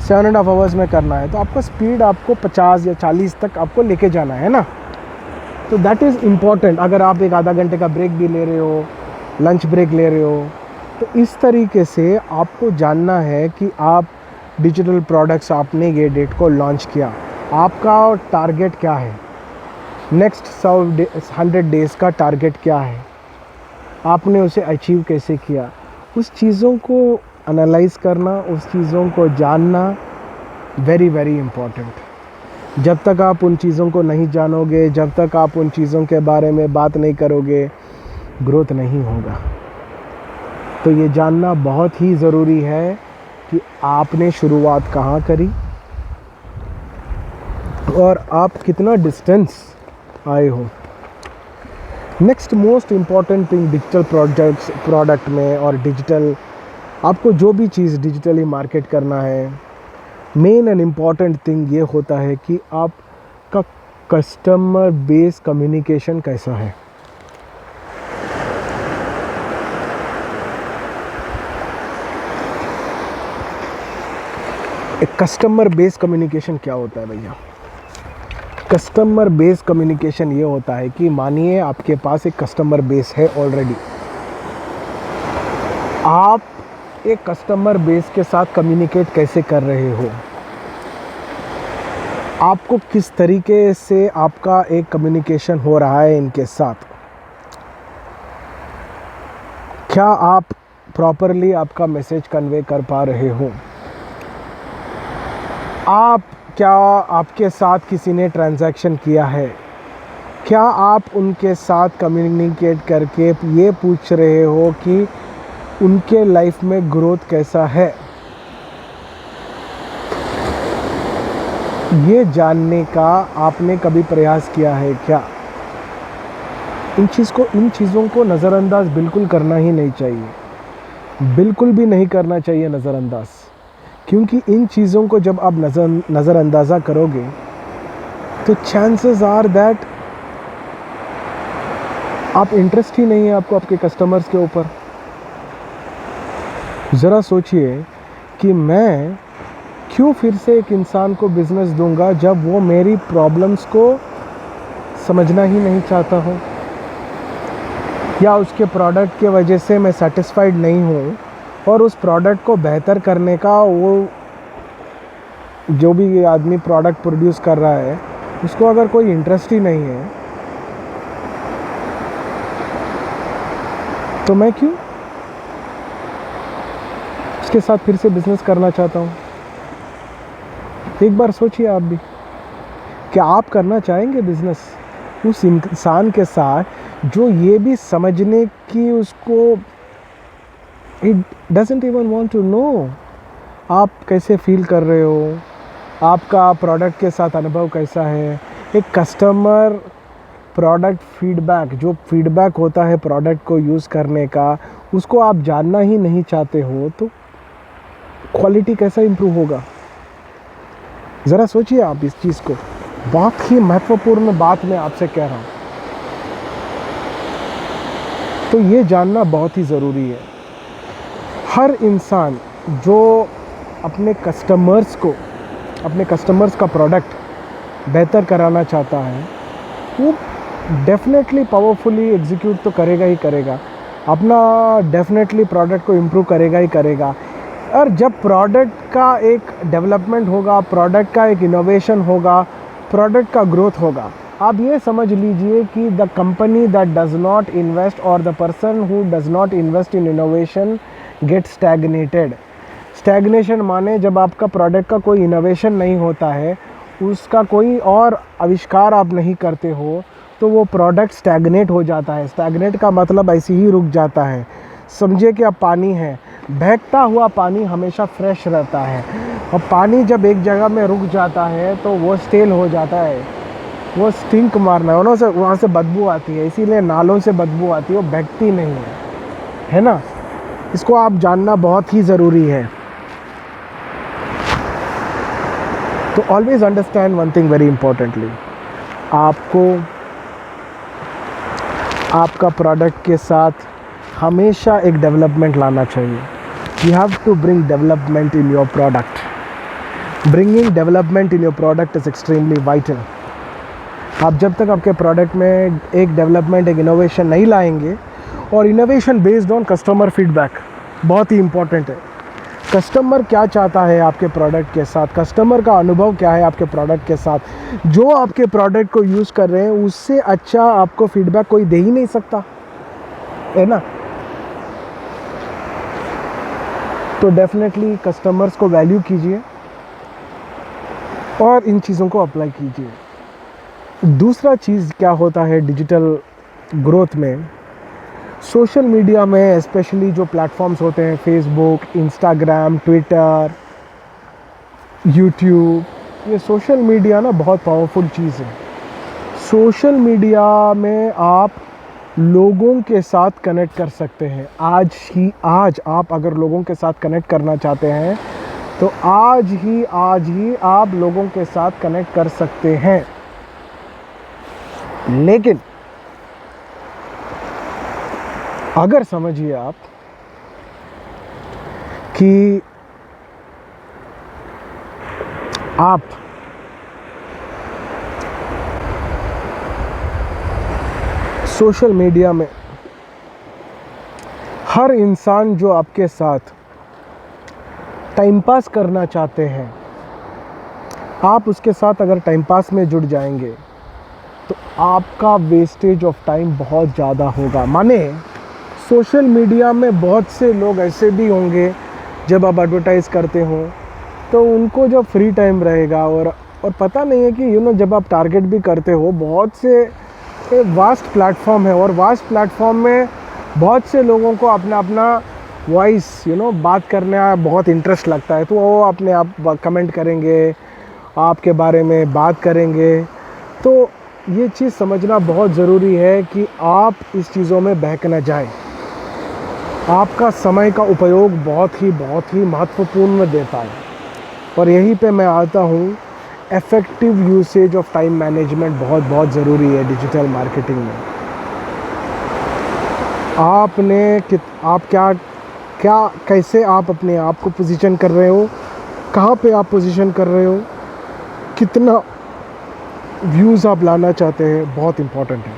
7.5 hours में करना है। तो आपका स्पीड आपको 50 या 40 तक आपको लेके जाना है ना। तो दैट इज़ इम्पॉर्टेंट। अगर आप एक आधा घंटे का ब्रेक भी ले रहे हो, लंच ब्रेक ले रहे हो, तो इस तरीके से आपको जानना है कि आप डिजिटल प्रोडक्ट्स, आपने ये डेट को लॉन्च किया, आपका टारगेट क्या है, नेक्स्ट 100 डेज़ का टारगेट क्या है, आपने उसे अचीव कैसे किया, उस चीज़ों को एनालाइज करना, उस चीज़ों को जानना वेरी वेरी इम्पॉर्टेंट। जब तक आप उन चीज़ों को नहीं जानोगे, जब तक आप उन चीज़ों के बारे में बात नहीं करोगे, ग्रोथ नहीं होगा। तो ये जानना बहुत ही ज़रूरी है कि आपने शुरुआत कहाँ करी और आप कितना डिस्टेंस आए हो। Next most important thing digital product में और डिजिटल, आपको जो भी चीज़ डिजिटली मार्केट करना है, मेन एंड इम्पॉर्टेंट थिंग ये होता है कि आपका कस्टमर बेस कम्युनिकेशन कैसा है। एक कस्टमर बेस कम्युनिकेशन क्या होता है भैया? कस्टमर बेस कम्युनिकेशन ये होता है कि मानिए आपके पास एक कस्टमर बेस है ऑलरेडी, आप एक कस्टमर बेस के साथ कम्युनिकेट कैसे कर रहे हो, आपको किस तरीके से आपका एक कम्युनिकेशन हो रहा है इनके साथ, क्या आप प्रॉपरली आपका मैसेज कन्वे कर पा रहे हो, आप क्या आपके साथ किसी ने ट्रांजैक्शन किया है, क्या आप उनके साथ कम्युनिकेट करके ये पूछ रहे हो कि उनके लाइफ में ग्रोथ कैसा है। ये जानने का आपने कभी प्रयास किया है क्या? इन चीज़ों को नज़रअंदाज बिल्कुल करना ही नहीं चाहिए, बिल्कुल भी नहीं करना चाहिए नज़रअंदाज, क्योंकि इन चीज़ों को जब आप नज़रअंदाज़ा करोगे तो चांसेस आर दैट आप इंटरेस्ट ही नहीं है आपको आपके कस्टमर्स के ऊपर। ज़रा सोचिए कि मैं क्यों फिर से एक इंसान को बिज़नेस दूंगा जब वो मेरी प्रॉब्लम्स को समझना ही नहीं चाहता हो, या उसके प्रोडक्ट के वजह से मैं सेटिस्फाइड नहीं हूँ और उस प्रोडक्ट को बेहतर करने का वो जो भी आदमी प्रोडक्ट प्रोड्यूस कर रहा है उसको अगर कोई इंटरेस्ट ही नहीं है, तो मैं क्यों उसके साथ फिर से बिज़नेस करना चाहता हूँ। एक बार सोचिए आप भी, क्या आप करना चाहेंगे बिज़नेस उस इंसान के साथ जो ये भी समझने की उसको it doesn't even want to know आप कैसे फील कर रहे हो, आपका प्रोडक्ट के साथ अनुभव कैसा है। एक कस्टमर प्रोडक्ट फीडबैक, जो फीडबैक होता है प्रोडक्ट को यूज़ करने का, उसको आप जानना ही नहीं चाहते हो तो क्वालिटी कैसा इम्प्रूव होगा? ज़रा सोचिए आप इस चीज़ को, बहुत ही महत्वपूर्ण बात मैं आपसे कह रहा हूँ। तो ये जानना बहुत ही ज़रूरी है। हर इंसान जो अपने कस्टमर्स का प्रोडक्ट बेहतर कराना चाहता है वो डेफिनेटली पावरफुली एग्जीक्यूट तो करेगा ही करेगा, अपना डेफिनेटली प्रोडक्ट को इम्प्रूव करेगा ही करेगा। और जब प्रोडक्ट का एक डेवलपमेंट होगा, प्रोडक्ट का एक इनोवेशन होगा, प्रोडक्ट का ग्रोथ होगा, आप ये समझ लीजिए कि the company that does not invest और the person who does not invest in innovation get stagnated. Stagnation माने जब आपका प्रोडक्ट का कोई इनोवेशन नहीं होता है, उसका कोई और आविष्कार आप नहीं करते हो, तो वो प्रोडक्ट स्टैग्नेट हो जाता है। स्टैग्नेट का मतलब ऐसे ही रुक जाता है। समझिए कि अब पानी है, बहता हुआ पानी हमेशा फ्रेश रहता है, और पानी जब एक जगह में रुक जाता है तो वो स्टेल हो जाता है, वो स्टिंक मारना है, वहाँ से बदबू आती है, इसीलिए नालों से बदबू आती है, वो बहती नहीं है ना। इसको आप जानना बहुत ही ज़रूरी है। तो always understand one thing very importantly, आपको आपका प्रोडक्ट के साथ हमेशा एक डेवलपमेंट लाना चाहिए। You have to bring development in your product. Bringing development in your product is extremely vital. आप जब तक आपके प्रोडक्ट में एक डेवलपमेंट, एक इनोवेशन नहीं लाएंगे, और innovation based on customer feedback बहुत ही इम्पॉर्टेंट है। कस्टमर क्या चाहता है आपके प्रोडक्ट के साथ, कस्टमर का अनुभव क्या है आपके प्रोडक्ट के साथ, जो आपके प्रोडक्ट को यूज़ कर रहे हैं उससे अच्छा आपको फीडबैक कोई दे ही नहीं सकता, है ना। तो डेफिनेटली कस्टमर्स को वैल्यू कीजिए और इन चीज़ों को अप्लाई कीजिए। दूसरा चीज़ क्या होता है डिजिटल ग्रोथ में, सोशल मीडिया में स्पेशली जो प्लेटफॉर्म्स होते हैं, फेसबुक, इंस्टाग्राम, ट्विटर, यूट्यूब, ये सोशल मीडिया ना बहुत पावरफुल चीज़ है। सोशल मीडिया में आप लोगों के साथ कनेक्ट कर सकते हैं। आज आप अगर लोगों के साथ कनेक्ट करना चाहते हैं तो आज ही आप लोगों के साथ कनेक्ट कर सकते हैं। लेकिन अगर समझिए आप कि आप सोशल मीडिया में हर इंसान जो आपके साथ टाइम पास करना चाहते हैं, आप उसके साथ अगर टाइम पास में जुड़ जाएंगे तो आपका वेस्टेज ऑफ टाइम बहुत ज़्यादा होगा। माने सोशल मीडिया में बहुत से लोग ऐसे भी होंगे जब आप एडवर्टाइज़ करते हो तो उनको जब फ्री टाइम रहेगा और पता नहीं है कि जब आप टारगेट भी करते हो, बहुत से वास्ट प्लेटफॉर्म है और वास्ट प्लेटफॉर्म में बहुत से लोगों को अपना वॉइस बात करने बहुत इंटरेस्ट लगता है, तो वो अपने आप कमेंट करेंगे, आपके बारे में बात करेंगे। तो ये चीज़ समझना बहुत ज़रूरी है कि आप इस चीज़ों में बहक न जाए। आपका समय का उपयोग बहुत ही महत्वपूर्ण देता है और यहीं पे मैं आता हूँ, effective usage of time management बहुत ज़रूरी है डिजिटल मार्केटिंग में। आप कैसे आप अपने आप को पोजीशन कर रहे हो, कहाँ पे आप पोजीशन कर रहे हो, कितना व्यूज़ आप लाना चाहते हैं, बहुत इम्पोर्टेंट है।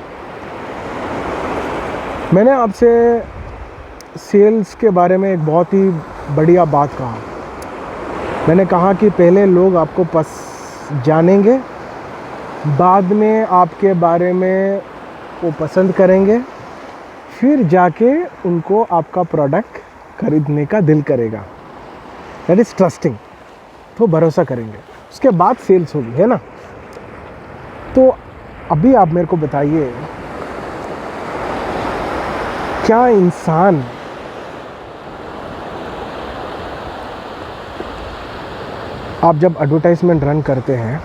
मैंने आपसे सेल्स के बारे में एक बहुत ही बढ़िया बात कहा। मैंने कहा कि पहले लोग आपको जानेंगे, बाद में आपके बारे में वो पसंद करेंगे, फिर जाके उनको आपका प्रोडक्ट खरीदने का दिल करेगा। That is trusting. तो भरोसा करेंगे, उसके बाद सेल्स होगी, है ना। तो अभी आप मेरे को बताइए, क्या इंसान आप जब एडवर्टाइजमेंट रन करते हैं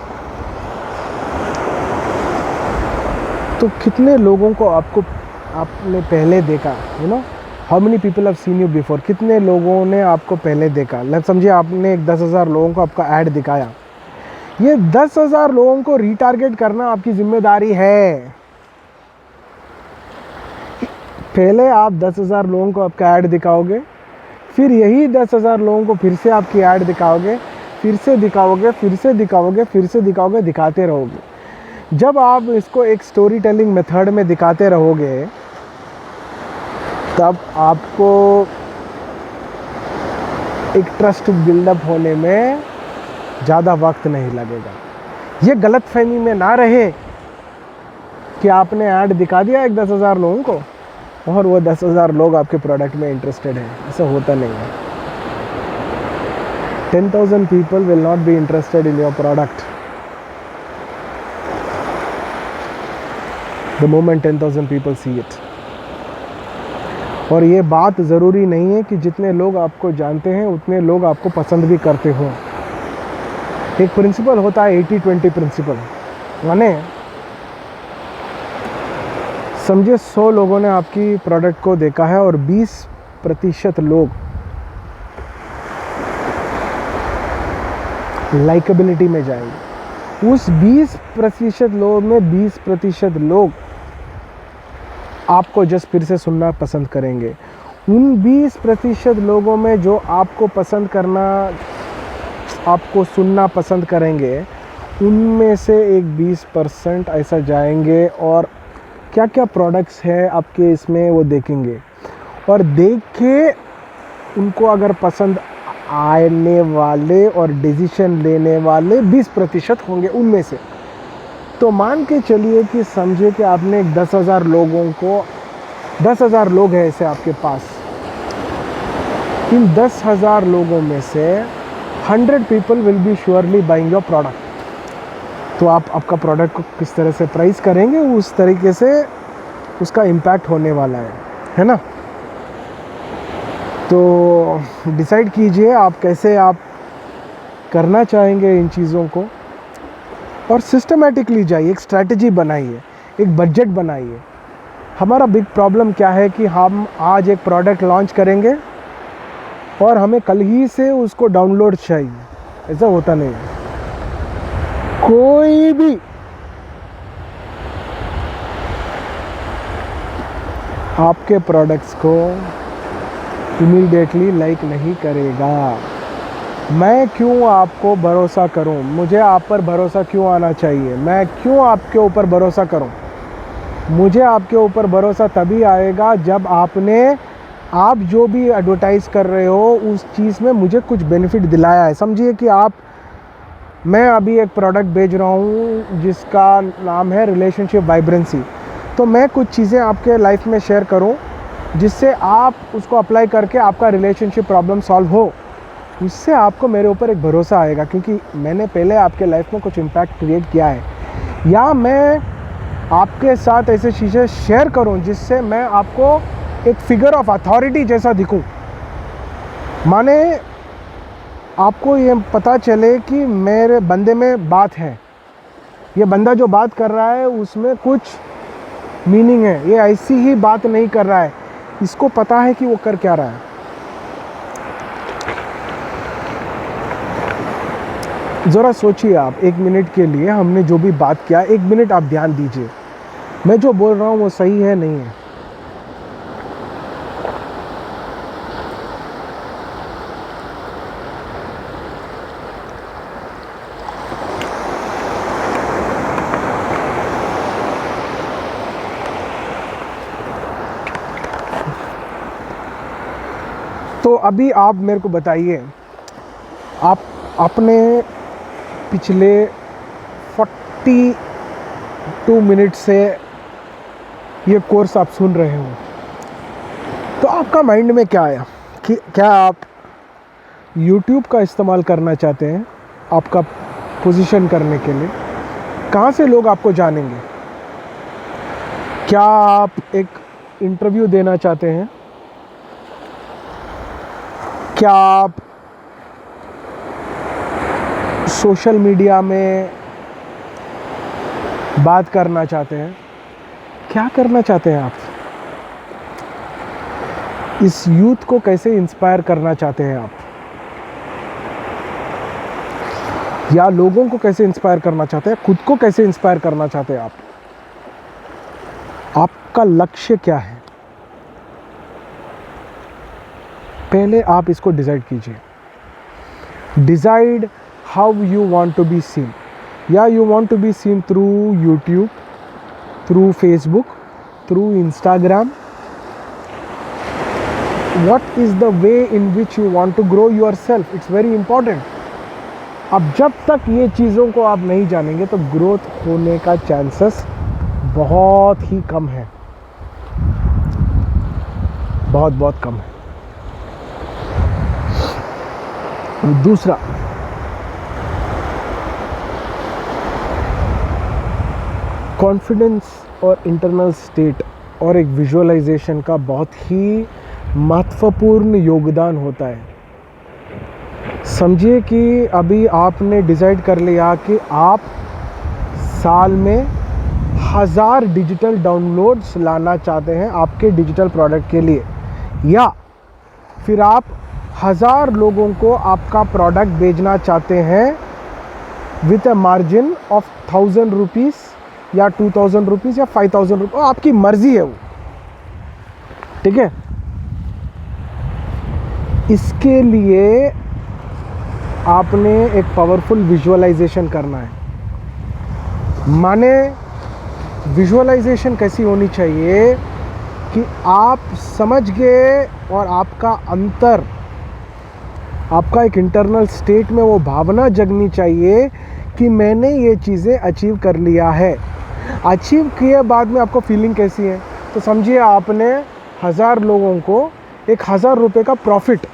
तो कितने लोगों को आपने पहले देखा, how many people have seen you before, कितने लोगों ने आपको पहले देखा। समझिए आपने एक 10,000 लोगों को आपका ऐड दिखाया, ये 10,000 लोगों को रीटारगेट करना आपकी जिम्मेदारी है। पहले आप 10,000 लोगों को आपका ऐड दिखाओगे, फिर यही 10,000 लोगों को फिर से आपकी ऐड दिखाओगे, फिर से दिखाओगे, दिखाते रहोगे। जब आप इसको एक स्टोरी टेलिंग मेथड में दिखाते रहोगे तब आपको एक ट्रस्ट बिल्डअप होने में ज़्यादा वक्त नहीं लगेगा। ये गलतफहमी में ना रहे कि आपने ऐड दिखा दिया एक 10,000 लोगों को और वो 10,000 लोग आपके प्रोडक्ट में इंटरेस्टेड हैं। ऐसा होता नहीं है। 10,000 people will not be interested in your product the moment 10,000 people see it। और ये बात ज़रूरी नहीं है कि जितने लोग आपको जानते हैं उतने लोग आपको पसंद भी करते हो। एक प्रिंसिपल होता है 80-20 प्रिंसिपल, माने समझिए 100 लोगों ने आपकी प्रोडक्ट को देखा है और 20% लोग लाइकेबिलिटी में जाएंगे। उस 20% लोग में 20% लोग आपको जस्ट फिर से सुनना पसंद करेंगे। उन 20% लोगों में जो आपको सुनना पसंद करेंगे, उनमें से एक 20% ऐसा जाएंगे और क्या क्या प्रोडक्ट्स हैं आपके इसमें वो देखेंगे और देख के उनको अगर पसंद आने वाले और डिसीजन लेने वाले 20% होंगे उनमें से। तो मान के चलिए कि समझिए कि आपने 10,000 लोगों को 10,000 लोग हैं ऐसे आपके पास इन 10,000 लोगों में से 100 people will be surely buying your product. तो आप आपका प्रोडक्ट को किस तरह से प्राइस करेंगे, उस तरीके से उसका इम्पैक्ट होने वाला है ना। तो डिसाइड कीजिए आप कैसे आप करना चाहेंगे इन चीज़ों को, और सिस्टमेटिकली जाइए, एक स्ट्रैटेजी बनाइए, एक बजट बनाइए। हमारा बिग प्रॉब्लम क्या है कि हम आज एक प्रोडक्ट लॉन्च करेंगे और हमें कल ही से उसको डाउनलोड चाहिए, ऐसा होता नहीं है। कोई भी आपके प्रोडक्ट्स को इमीडिएटली लाइक नहीं करेगा। मैं क्यों आपको भरोसा करूं? मुझे आप पर भरोसा क्यों आना चाहिए? मैं क्यों आपके ऊपर भरोसा करूं? मुझे आपके ऊपर भरोसा तभी आएगा जब आप जो भी एडवर्टाइज़ कर रहे हो उस चीज़ में मुझे कुछ बेनिफिट दिलाया है। समझिए कि मैं अभी एक प्रोडक्ट बेच रहा हूँ जिसका नाम है रिलेशनशिप वाइब्रेंसी। तो मैं कुछ चीज़ें आपके लाइफ में शेयर करूँ जिससे आप उसको अप्लाई करके आपका रिलेशनशिप प्रॉब्लम सॉल्व हो। उससे आपको मेरे ऊपर एक भरोसा आएगा, क्योंकि मैंने पहले आपके लाइफ में कुछ इम्पैक्ट क्रिएट किया है, या मैं आपके साथ ऐसे चीज़ें शेयर करूं जिससे मैं आपको एक फिगर ऑफ अथॉरिटी जैसा दिखूं। माने आपको ये पता चले कि मेरे बंदे में बात है, ये बंदा जो बात कर रहा है उसमें कुछ मीनिंग है, ये ऐसी ही बात नहीं कर रहा है, इसको पता है कि वो कर क्या रहा है। ज़रा सोचिए आप 1 मिनट के लिए, हमने जो भी बात किया 1 मिनट आप ध्यान दीजिए, मैं जो बोल रहा हूँ वो सही है नहीं है। तो अभी आप मेरे को बताइए, आप अपने पिछले 42 मिनट से ये कोर्स आप सुन रहे हो, तो आपका माइंड में क्या आया कि क्या आप YouTube का इस्तेमाल करना चाहते हैं आपका पोजीशन करने के लिए? कहाँ से लोग आपको जानेंगे? क्या आप एक इंटरव्यू देना चाहते हैं? क्या आप सोशल मीडिया में बात करना चाहते हैं? क्या करना चाहते हैं आप? इस यूथ को कैसे इंस्पायर करना चाहते हैं आप, या लोगों को कैसे इंस्पायर करना चाहते हैं, खुद को कैसे इंस्पायर करना चाहते हैं आप? आपका लक्ष्य क्या है? पहले आप इसको डिसाइड कीजिए। Decide how you want to be seen, या you want to be seen through YouTube, through Facebook, through Instagram. what is the way in which you want to grow yourself? It's very important. अब जब तक ये चीज़ों को आप नहीं जानेंगे तो ग्रोथ होने का चांसेस बहुत ही कम है, बहुत कम है। दूसरा, कॉन्फिडेंस और इंटरनल स्टेट और एक विजुअलाइजेशन का बहुत ही महत्वपूर्ण योगदान होता है। समझिए कि अभी आपने डिसाइड कर लिया कि आप साल में 1000 डिजिटल डाउनलोड्स लाना चाहते हैं आपके डिजिटल प्रोडक्ट के लिए, या फिर आप 1000 लोगों को आपका प्रोडक्ट भेजना चाहते हैं with a margin of 1000 rupees या 2000 रुपीज़ या 5000 रुपीज़, आपकी मर्जी है वो, ठीक है। इसके लिए आपने एक पावरफुल विजुअलाइजेशन करना है। माने विजुअलाइजेशन कैसी होनी चाहिए कि आप समझ गए और आपका एक इंटरनल स्टेट में वो भावना जगनी चाहिए कि मैंने ये चीज़ें अचीव कर लिया है। अचीव किए बाद में आपको फीलिंग कैसी है? तो समझिए आपने 1000 लोगों को एक 1000 रुपये का प्रॉफिट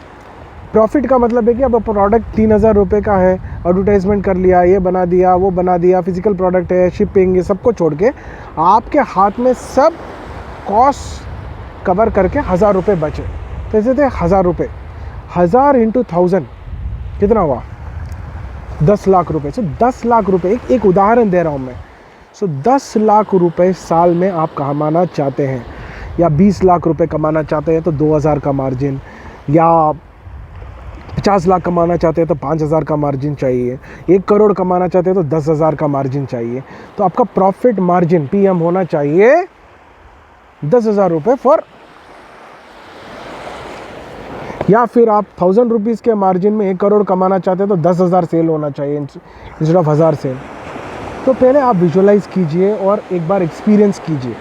प्रॉफिट का मतलब है कि अब प्रोडक्ट 3,000 रुपये का है, एडवर्टाइजमेंट कर लिया, ये बना दिया, वो बना दिया, फिजिकल प्रोडक्ट है, शिपिंग, ये सबको छोड़ के आपके हाथ में सब कॉस्ट कवर करके 1,000 रुपये बचे। तो ऐसे थे 1,000 रुपये, 1,000 इंटू 1,000 कितना हुआ? 10 लाख रुपये। सो 10 लाख रुपये, एक उदाहरण दे रहा हूँ मैं। सो 10 लाख रुपये साल में आप कमाना चाहते हैं, या 20 लाख रुपये कमाना चाहते हैं तो 2,000 का मार्जिन, या 50 लाख कमाना चाहते हैं तो 5,000 का मार्जिन चाहिए, 1 करोड़ कमाना चाहते हैं तो 10,000 का मार्जिन चाहिए। तो आपका प्रॉफिट मार्जिन PM होना चाहिए 10,000 रुपये फॉर, या फिर आप 1,000 रुपीज़ के मार्जिन में 1 करोड़ कमाना चाहते हैं तो 10,000 सेल होना चाहिए इंस्टेड ऑफ 1,000 सेल। तो पहले आप विजुअलाइज कीजिए और एक बार एक्सपीरियंस कीजिए।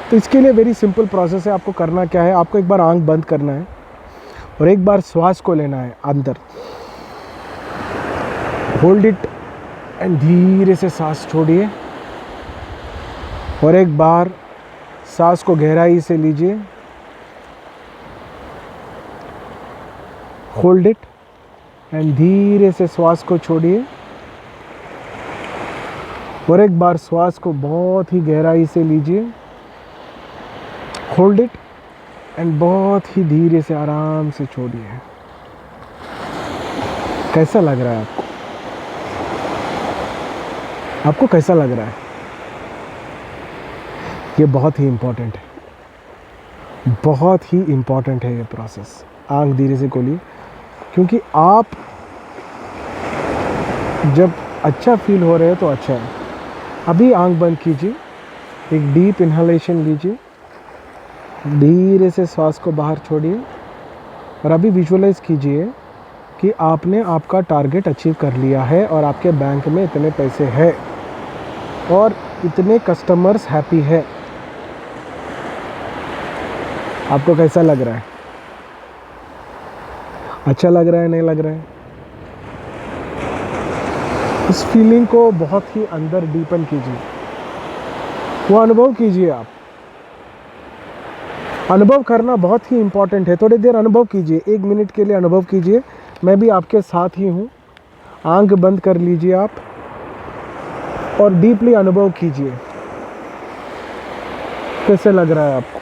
तो इसके लिए वेरी सिंपल प्रोसेस है। आपको करना क्या है, आपको एक बार आंख बंद करना है और एक बार श्वास को लेना है अंदर, होल्ड इट एंड धीरे से सांस छोड़िए, और एक बार सांस को गहराई से लीजिए, होल्ड इट एंड धीरे से श्वास को छोड़िए, और एक बार श्वास को बहुत ही गहराई से लीजिए, होल्ड इट एंड बहुत ही धीरे से आराम से छोड़िए। कैसा लग रहा है आपको? आपको कैसा लग रहा है? ये बहुत ही इम्पोर्टेंट है, बहुत ही इम्पोर्टेंट है ये प्रोसेस। आंख धीरे से खोलिए, क्योंकि आप जब अच्छा फील हो रहे हो तो अच्छा है। अभी आंख बंद कीजिए, एक डीप इन्हेलेशन लीजिए, धीरे से श्वास को बाहर छोड़िए, और अभी विजुअलाइज कीजिए कि आपने आपका टारगेट अचीव कर लिया है और आपके बैंक में इतने पैसे हैं और इतने कस्टमर्स हैप्पी है। आपको कैसा लग रहा है? अच्छा लग रहा है, नहीं लग रहा है? इस फीलिंग को बहुत ही अंदर डीपन कीजिए, वो अनुभव कीजिए। आप अनुभव करना बहुत ही इम्पॉर्टेंट है। थोड़ी देर अनुभव कीजिए, 1 मिनट के लिए अनुभव कीजिए। मैं भी आपके साथ ही हूँ। आंख बंद कर लीजिए आप और डीपली अनुभव कीजिए। कैसे लग रहा है आपको?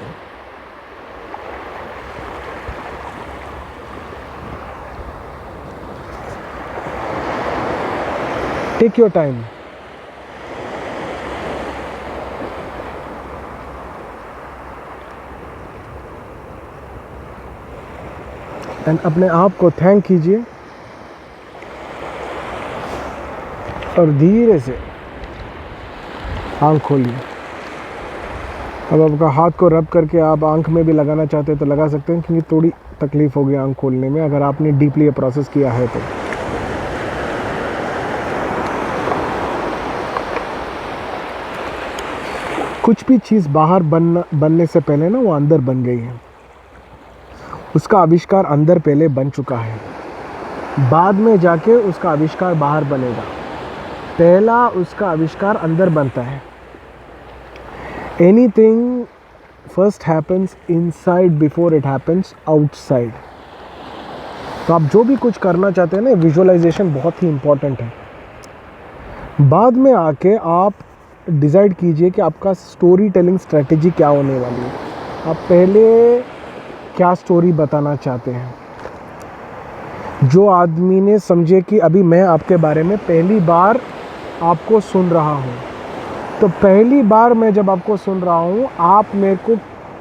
Take your time. एंड अपने आप को थैंक कीजिए और धीरे से आंख खोलिए। अब आपका हाथ को रब करके आप आंख में भी लगाना चाहते हैं तो लगा सकते हैं, क्योंकि थोड़ी तकलीफ होगी आंख खोलने में अगर आपने डीपली ये प्रोसेस किया है तो। कुछ भी चीज़ बाहर बनने से पहले ना वो अंदर बन गई है। उसका आविष्कार अंदर पहले बन चुका है, बाद में जाके उसका आविष्कार बाहर बनेगा। पहला उसका आविष्कार अंदर बनता है। Anything first happens inside before it happens outside. तो आप जो भी कुछ करना चाहते हैं ना, विजुअलाइजेशन बहुत ही इम्पोर्टेंट है। बाद में आके आप डिसाइड कीजिए कि आपका स्टोरी टेलिंग स्ट्रेटेजी क्या होने वाली है। आप पहले क्या स्टोरी बताना चाहते हैं। जो आदमी ने समझे कि अभी मैं आपके बारे में पहली बार आपको सुन रहा हूँ, तो पहली बार मैं जब आपको सुन रहा हूँ आप मेरे को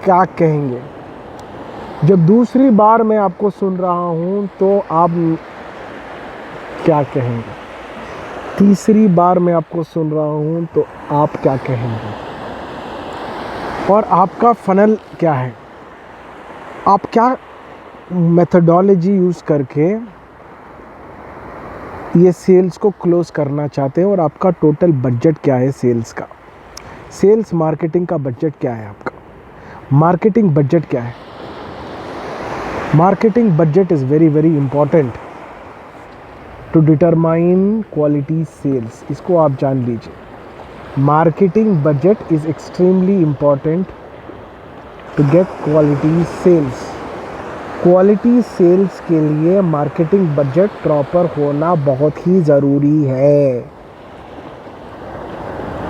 क्या कहेंगे। जब दूसरी बार मैं आपको सुन रहा हूँ तो आप क्या कहेंगे। तीसरी बार मैं आपको सुन रहा हूँ तो आप क्या कहेंगे। और आपका फनल क्या है, आप क्या मेथडोलॉजी यूज़ करके ये सेल्स को क्लोज करना चाहते हैं, और आपका टोटल बजट क्या है सेल्स का। सेल्स मार्केटिंग का बजट क्या है आपका, मार्केटिंग बजट क्या है। Marketing budget is very very important to determine quality sales. इसको आप जान लीजिए। Marketing budget is extremely important to get quality sales. Quality sales के लिए मार्केटिंग बजट प्रॉपर होना बहुत ही ज़रूरी है।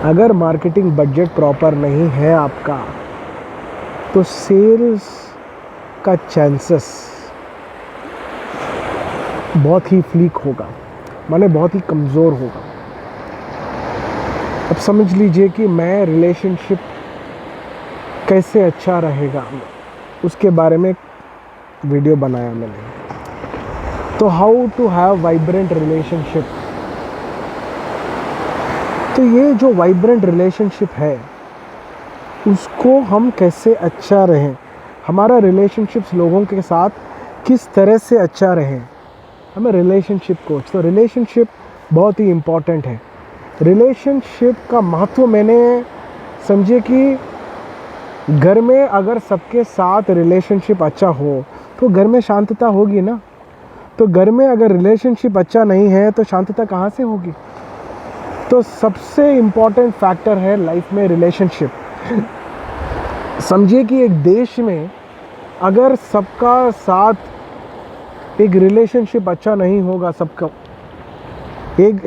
अगर मार्केटिंग बजट प्रॉपर नहीं है आपका तो सेल्स का चांसेस बहुत ही फ्लीक होगा, माने बहुत ही कमज़ोर होगा। अब समझ लीजिए कि मैं रिलेशनशिप कैसे अच्छा रहेगा उसके बारे में वीडियो बनाया मैंने। तो how to have vibrant relationship. तो ये जो वाइब्रेंट रिलेशनशिप है उसको हम कैसे अच्छा रहें, हमारा रिलेशनशिप्स लोगों के साथ किस तरह से अच्छा रहे, हमें रिलेशनशिप कोच। तो रिलेशनशिप बहुत ही इम्पॉर्टेंट है। रिलेशनशिप का महत्व मैंने समझे कि घर में अगर सबके साथ रिलेशनशिप अच्छा हो तो घर में शांतता होगी ना। तो घर में अगर रिलेशनशिप अच्छा नहीं है तो शांतता कहाँ से होगी। तो सबसे इम्पॉर्टेंट फैक्टर है लाइफ में रिलेशनशिप। समझिए कि एक देश में अगर सबका साथ एक रिलेशनशिप अच्छा नहीं होगा, सबका एक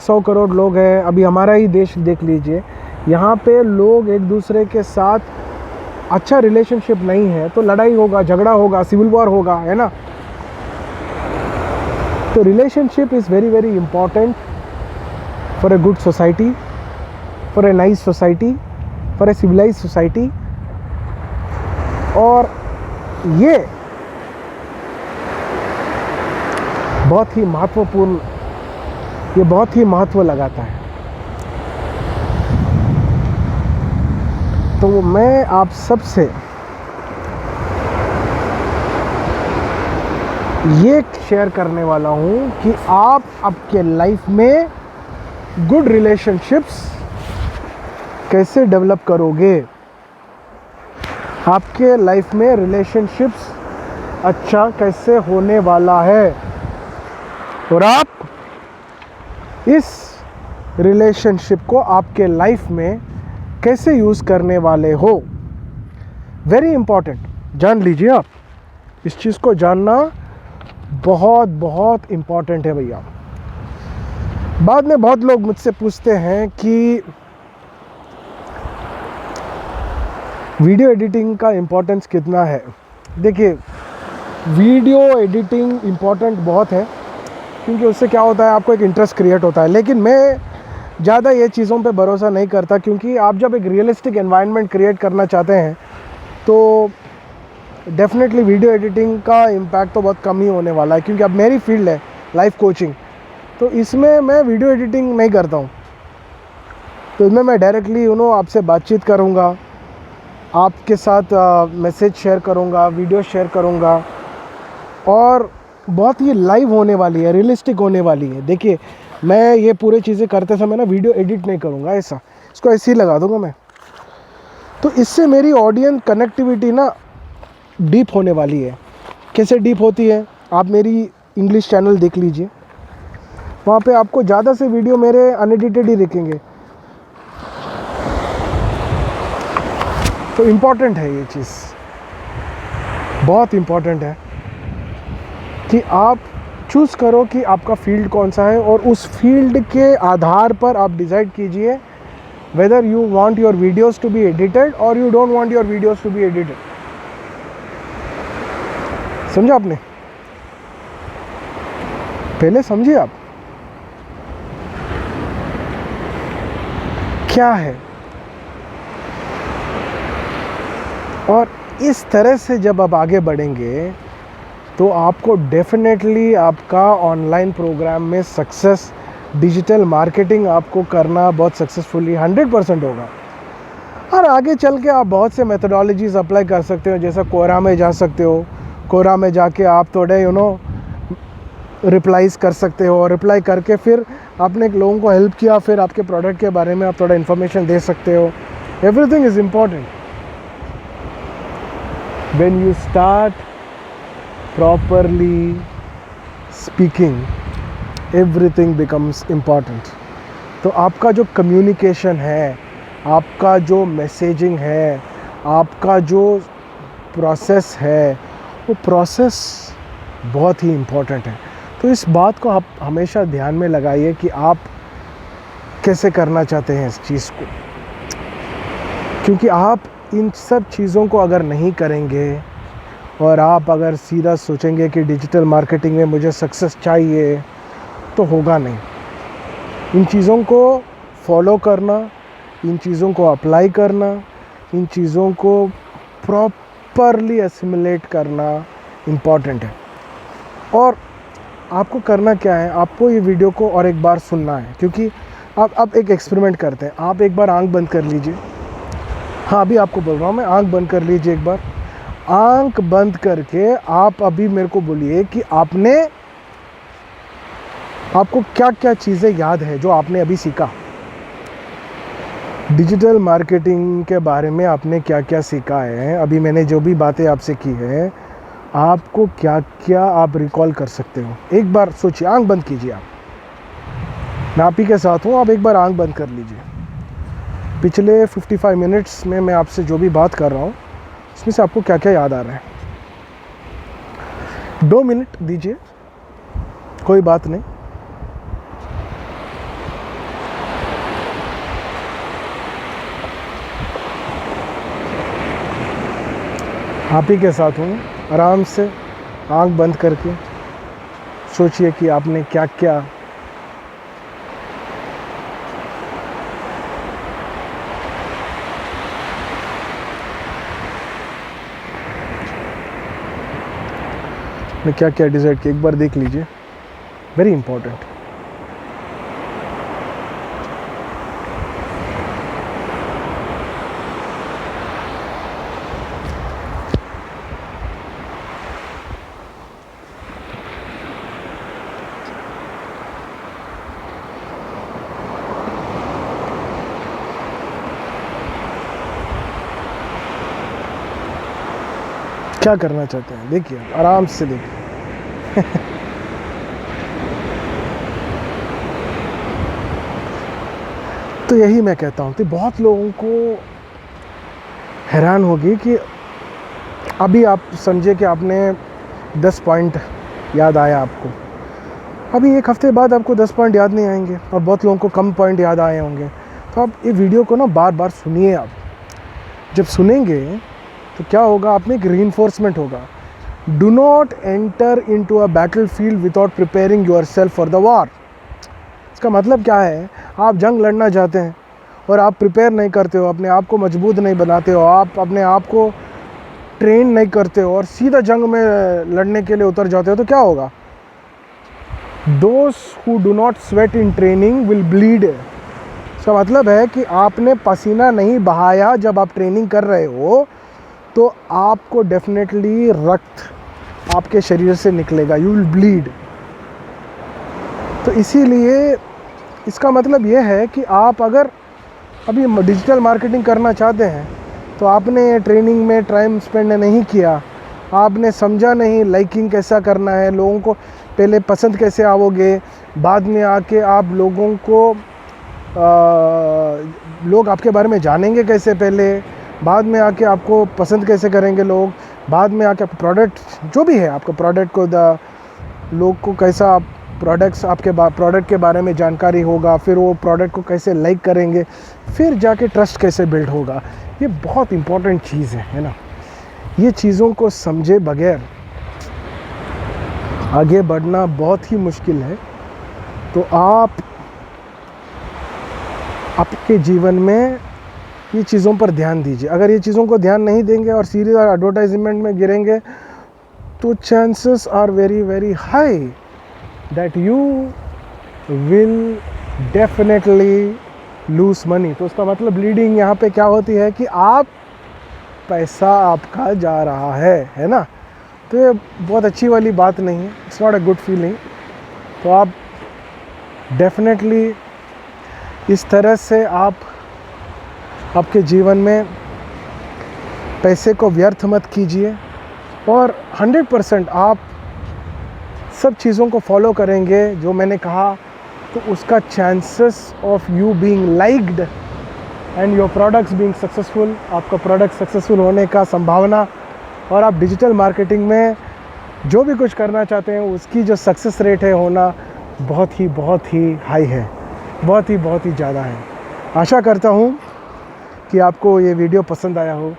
100 करोड़ लोग हैं, अभी हमारा ही देश देख लीजिए, यहाँ पे लोग एक दूसरे के साथ अच्छा रिलेशनशिप नहीं है तो लड़ाई होगा, झगड़ा होगा, सिविल वॉर होगा, है ना। तो relationship is very very important for a good society, for a nice society, for a civilised society. और ये बहुत ही महत्वपूर्ण, ये बहुत ही महत्व लगाता है। तो मैं आप सबसे ये शेयर करने वाला हूँ कि आप आपके लाइफ में गुड रिलेशनशिप्स कैसे डेवलप करोगे। आपके लाइफ में रिलेशनशिप्स अच्छा कैसे होने वाला है और आप इस रिलेशनशिप को आपके लाइफ में कैसे यूज़ करने वाले हो। वेरी इम्पॉर्टेंट, जान लीजिए आप, इस चीज़ को जानना बहुत बहुत इम्पॉर्टेंट है भैया। बाद में बहुत लोग मुझसे पूछते हैं कि वीडियो एडिटिंग का इम्पोर्टेंस कितना है। देखिए, वीडियो एडिटिंग इम्पॉर्टेंट बहुत है क्योंकि उससे क्या होता है, आपको एक इंटरेस्ट क्रिएट होता है। लेकिन मैं ज़्यादा ये चीज़ों पे भरोसा नहीं करता क्योंकि आप जब एक रियलिस्टिक एनवायरनमेंट क्रिएट करना चाहते हैं तो डेफिनेटली वीडियो एडिटिंग का इम्पैक्ट तो बहुत कम ही होने वाला है। क्योंकि अब मेरी फील्ड है लाइफ कोचिंग, तो इसमें मैं वीडियो एडिटिंग नहीं करता हूँ। तो इसमें मैं डायरेक्टली आपसे बातचीत करूँगा, आपके साथ मैसेज शेयर करूँगा, वीडियो शेयर करूँगा और बहुत ही लाइव होने वाली है, रियलिस्टिक होने वाली है। देखिए, मैं ये पूरे चीज़ें करते समय ना वीडियो एडिट नहीं करूँगा, ऐसा इसको ऐसे ही लगा दूँगा मैं। तो इससे मेरी ऑडियंस कनेक्टिविटी ना डीप होने वाली है। कैसे डीप होती है, आप मेरी इंग्लिश चैनल देख लीजिए, वहाँ पे आपको ज़्यादा से वीडियो मेरे अनएडिटेड ही दिखेंगे। तो इम्पॉर्टेंट है ये चीज़, बहुत इम्पॉर्टेंट है कि आप चूज़ करो कि आपका फील्ड कौन सा है और उस फील्ड के आधार पर आप डिसाइड कीजिए whether you want your videos to be edited और you don't want your videos to be edited. समझा आपने? पहले समझिए आप क्या है। और इस तरह से जब आप आगे बढ़ेंगे तो आपको डेफिनेटली आपका ऑनलाइन प्रोग्राम में सक्सेस, डिजिटल मार्केटिंग आपको करना बहुत सक्सेसफुली 100% होगा। और आगे चल के आप बहुत से मेथडोलॉजीज़ अप्लाई कर सकते हो, जैसा कोरा में जा सकते हो। कोरा में जाके आप थोड़े रिप्लाईज़ कर सकते हो, रिप्लाई करके फिर आपने लोगों को हेल्प किया, फिर आपके प्रोडक्ट के बारे में आप थोड़ा इन्फॉर्मेशन दे सकते हो। Everything is important. When you start properly speaking, everything becomes important। तो आपका जो कम्युनिकेशन है, आपका जो मैसेजिंग है, आपका जो प्रोसेस है, वो प्रोसेस बहुत ही इम्पोर्टेंट है। तो इस बात को आप हमेशा ध्यान में लगाइए कि आप कैसे करना चाहते हैं इस चीज़ को, क्योंकि आप इन सब चीज़ों को अगर नहीं करेंगे और आप अगर सीधा सोचेंगे कि डिजिटल मार्केटिंग में मुझे सक्सेस चाहिए, तो होगा नहीं। इन चीज़ों को फॉलो करना, इन चीज़ों को अप्लाई करना, इन चीज़ों को प्रॉपरली एसिमुलेट करना इम्पॉर्टेंट है। और आपको करना क्या है, आपको ये वीडियो को और एक बार सुनना है, क्योंकि आप एक एक्सपेरिमेंट करते हैं। आप एक बार आंख बंद कर लीजिए। हाँ, अभी आपको बोल रहा हूँ मैं, आंख बंद कर लीजिए एक बार। आंख बंद करके आप अभी मेरे को बोलिए कि आपको क्या क्या चीज़ें याद है जो आपने अभी सीखा। डिजिटल मार्केटिंग के बारे में आपने क्या क्या सीखा है, अभी मैंने जो भी बातें आपसे की है, आपको क्या क्या आप रिकॉल कर सकते हो। एक बार सोचिए, आंख बंद कीजिए आप। मैं आप ही के साथ हूँ, आप एक बार आंख बंद कर लीजिए। पिछले 55 मिनट्स में मैं आपसे जो भी बात कर रहा हूँ, उसमें से आपको क्या क्या याद आ रहा है। 2 मिनट दीजिए, कोई बात नहीं। आप ही के साथ हूँ, आराम से आंख बंद करके सोचिए कि आपने क्या क्या डिसाइड किया। एक बार देख लीजिए, वेरी इंपॉर्टेंट। क्या करना चाहते हैं, देखिए, आराम से देखिए। तो यही मैं कहता हूँ कि बहुत लोगों को हैरान होगी कि अभी आप समझे कि आपने 10 पॉइंट याद आया आपको, अभी एक हफ्ते बाद आपको 10 पॉइंट याद नहीं आएंगे, और बहुत लोगों को कम पॉइंट याद आए होंगे। तो आप ये वीडियो को ना बार बार सुनिए। आप जब सुनेंगे तो क्या होगा, आप में एक रीइंफोर्समेंट होगा। Do not enter into a battle field without preparing your self for the war. इसका मतलब क्या है, आप जंग लड़ना चाहते हैं और आप प्रिपेयर नहीं करते हो, अपने आप को मजबूत नहीं बनाते हो, आप अपने आप को ट्रेन नहीं करते हो और सीधा जंग में लड़ने के लिए उतर जाते हो, तो क्या होगा। Those who do not sweat in training will bleed. इसका मतलब है कि आपने पसीना नहीं बहाया जब आप ट्रेनिंग कर रहे हो, तो आपको डेफिनेटली रक्त आपके शरीर से निकलेगा, यू विल ब्लीड। तो इसीलिए इसका मतलब ये है कि आप अगर अभी डिजिटल मार्केटिंग करना चाहते हैं, तो आपने ट्रेनिंग में टाइम स्पेंड नहीं किया, आपने समझा नहीं लाइकिंग कैसा करना है, लोगों को पहले पसंद कैसे आओगे, बाद में आके आप लोगों को लोग आपके बारे में जानेंगे कैसे, पहले बाद में आके आपको पसंद कैसे करेंगे लोग, बाद में आके आपका प्रोडक्ट जो भी है, आपका प्रोडक्ट को लोग को कैसा प्रोडक्ट्स आपके प्रोडक्ट के बारे में जानकारी होगा, फिर वो प्रोडक्ट को कैसे लाइक करेंगे, फिर जाके ट्रस्ट कैसे बिल्ड होगा। ये बहुत इम्पोर्टेंट चीज़ है ना। ये चीज़ों को समझे बगैर आगे बढ़ना बहुत ही मुश्किल है। तो आप आपके जीवन में ये चीज़ों पर ध्यान दीजिए। अगर ये चीज़ों को ध्यान नहीं देंगे और सीधा एडवर्टाइजमेंट में गिरेंगे, तो chances are very very high that you will definitely lose money. तो उसका मतलब ब्लीडिंग यहाँ पे क्या होती है कि आप पैसा आपका जा रहा है ना। तो ये बहुत अच्छी वाली बात नहीं है, it's not a good feeling. तो आप डेफिनेटली इस तरह से आपके जीवन में पैसे को व्यर्थ मत कीजिए, और 100% आप सब चीज़ों को फॉलो करेंगे जो मैंने कहा, तो उसका chances of you being liked and your products being successful, आपका प्रोडक्ट सक्सेसफुल होने का संभावना और आप डिजिटल मार्केटिंग में जो भी कुछ करना चाहते हैं उसकी जो सक्सेस रेट है होना बहुत ही हाई है, बहुत ही ज़्यादा है। आशा करता हूँ कि आपको ये वीडियो पसंद आया हो,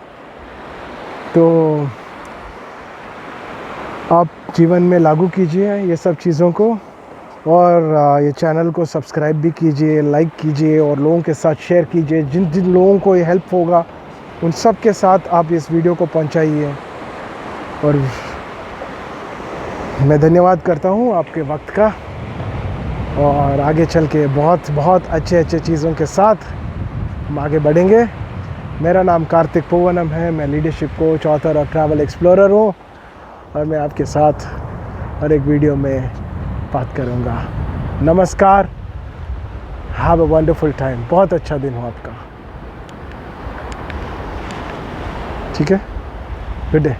तो आप जीवन में लागू कीजिए ये सब चीज़ों को, और ये चैनल को सब्सक्राइब भी कीजिए, लाइक कीजिए और लोगों के साथ शेयर कीजिए। जिन जिन लोगों को ये हेल्प होगा उन सब के साथ आप इस वीडियो को पहुंचाइए। और मैं धन्यवाद करता हूं आपके वक्त का, और आगे चल के बहुत अच्छे चीज़ों के साथ हम आगे बढ़ेंगे। मेरा नाम कार्तिक पूवनम है, मैं लीडरशिप कोच, ऑथर और ट्रैवल एक्सप्लोरर हूँ, और मैं आपके साथ हर एक वीडियो में बात करूँगा। नमस्कार, हैव अ वंडरफुल टाइम। बहुत अच्छा दिन हो आपका। ठीक है, गुड डे।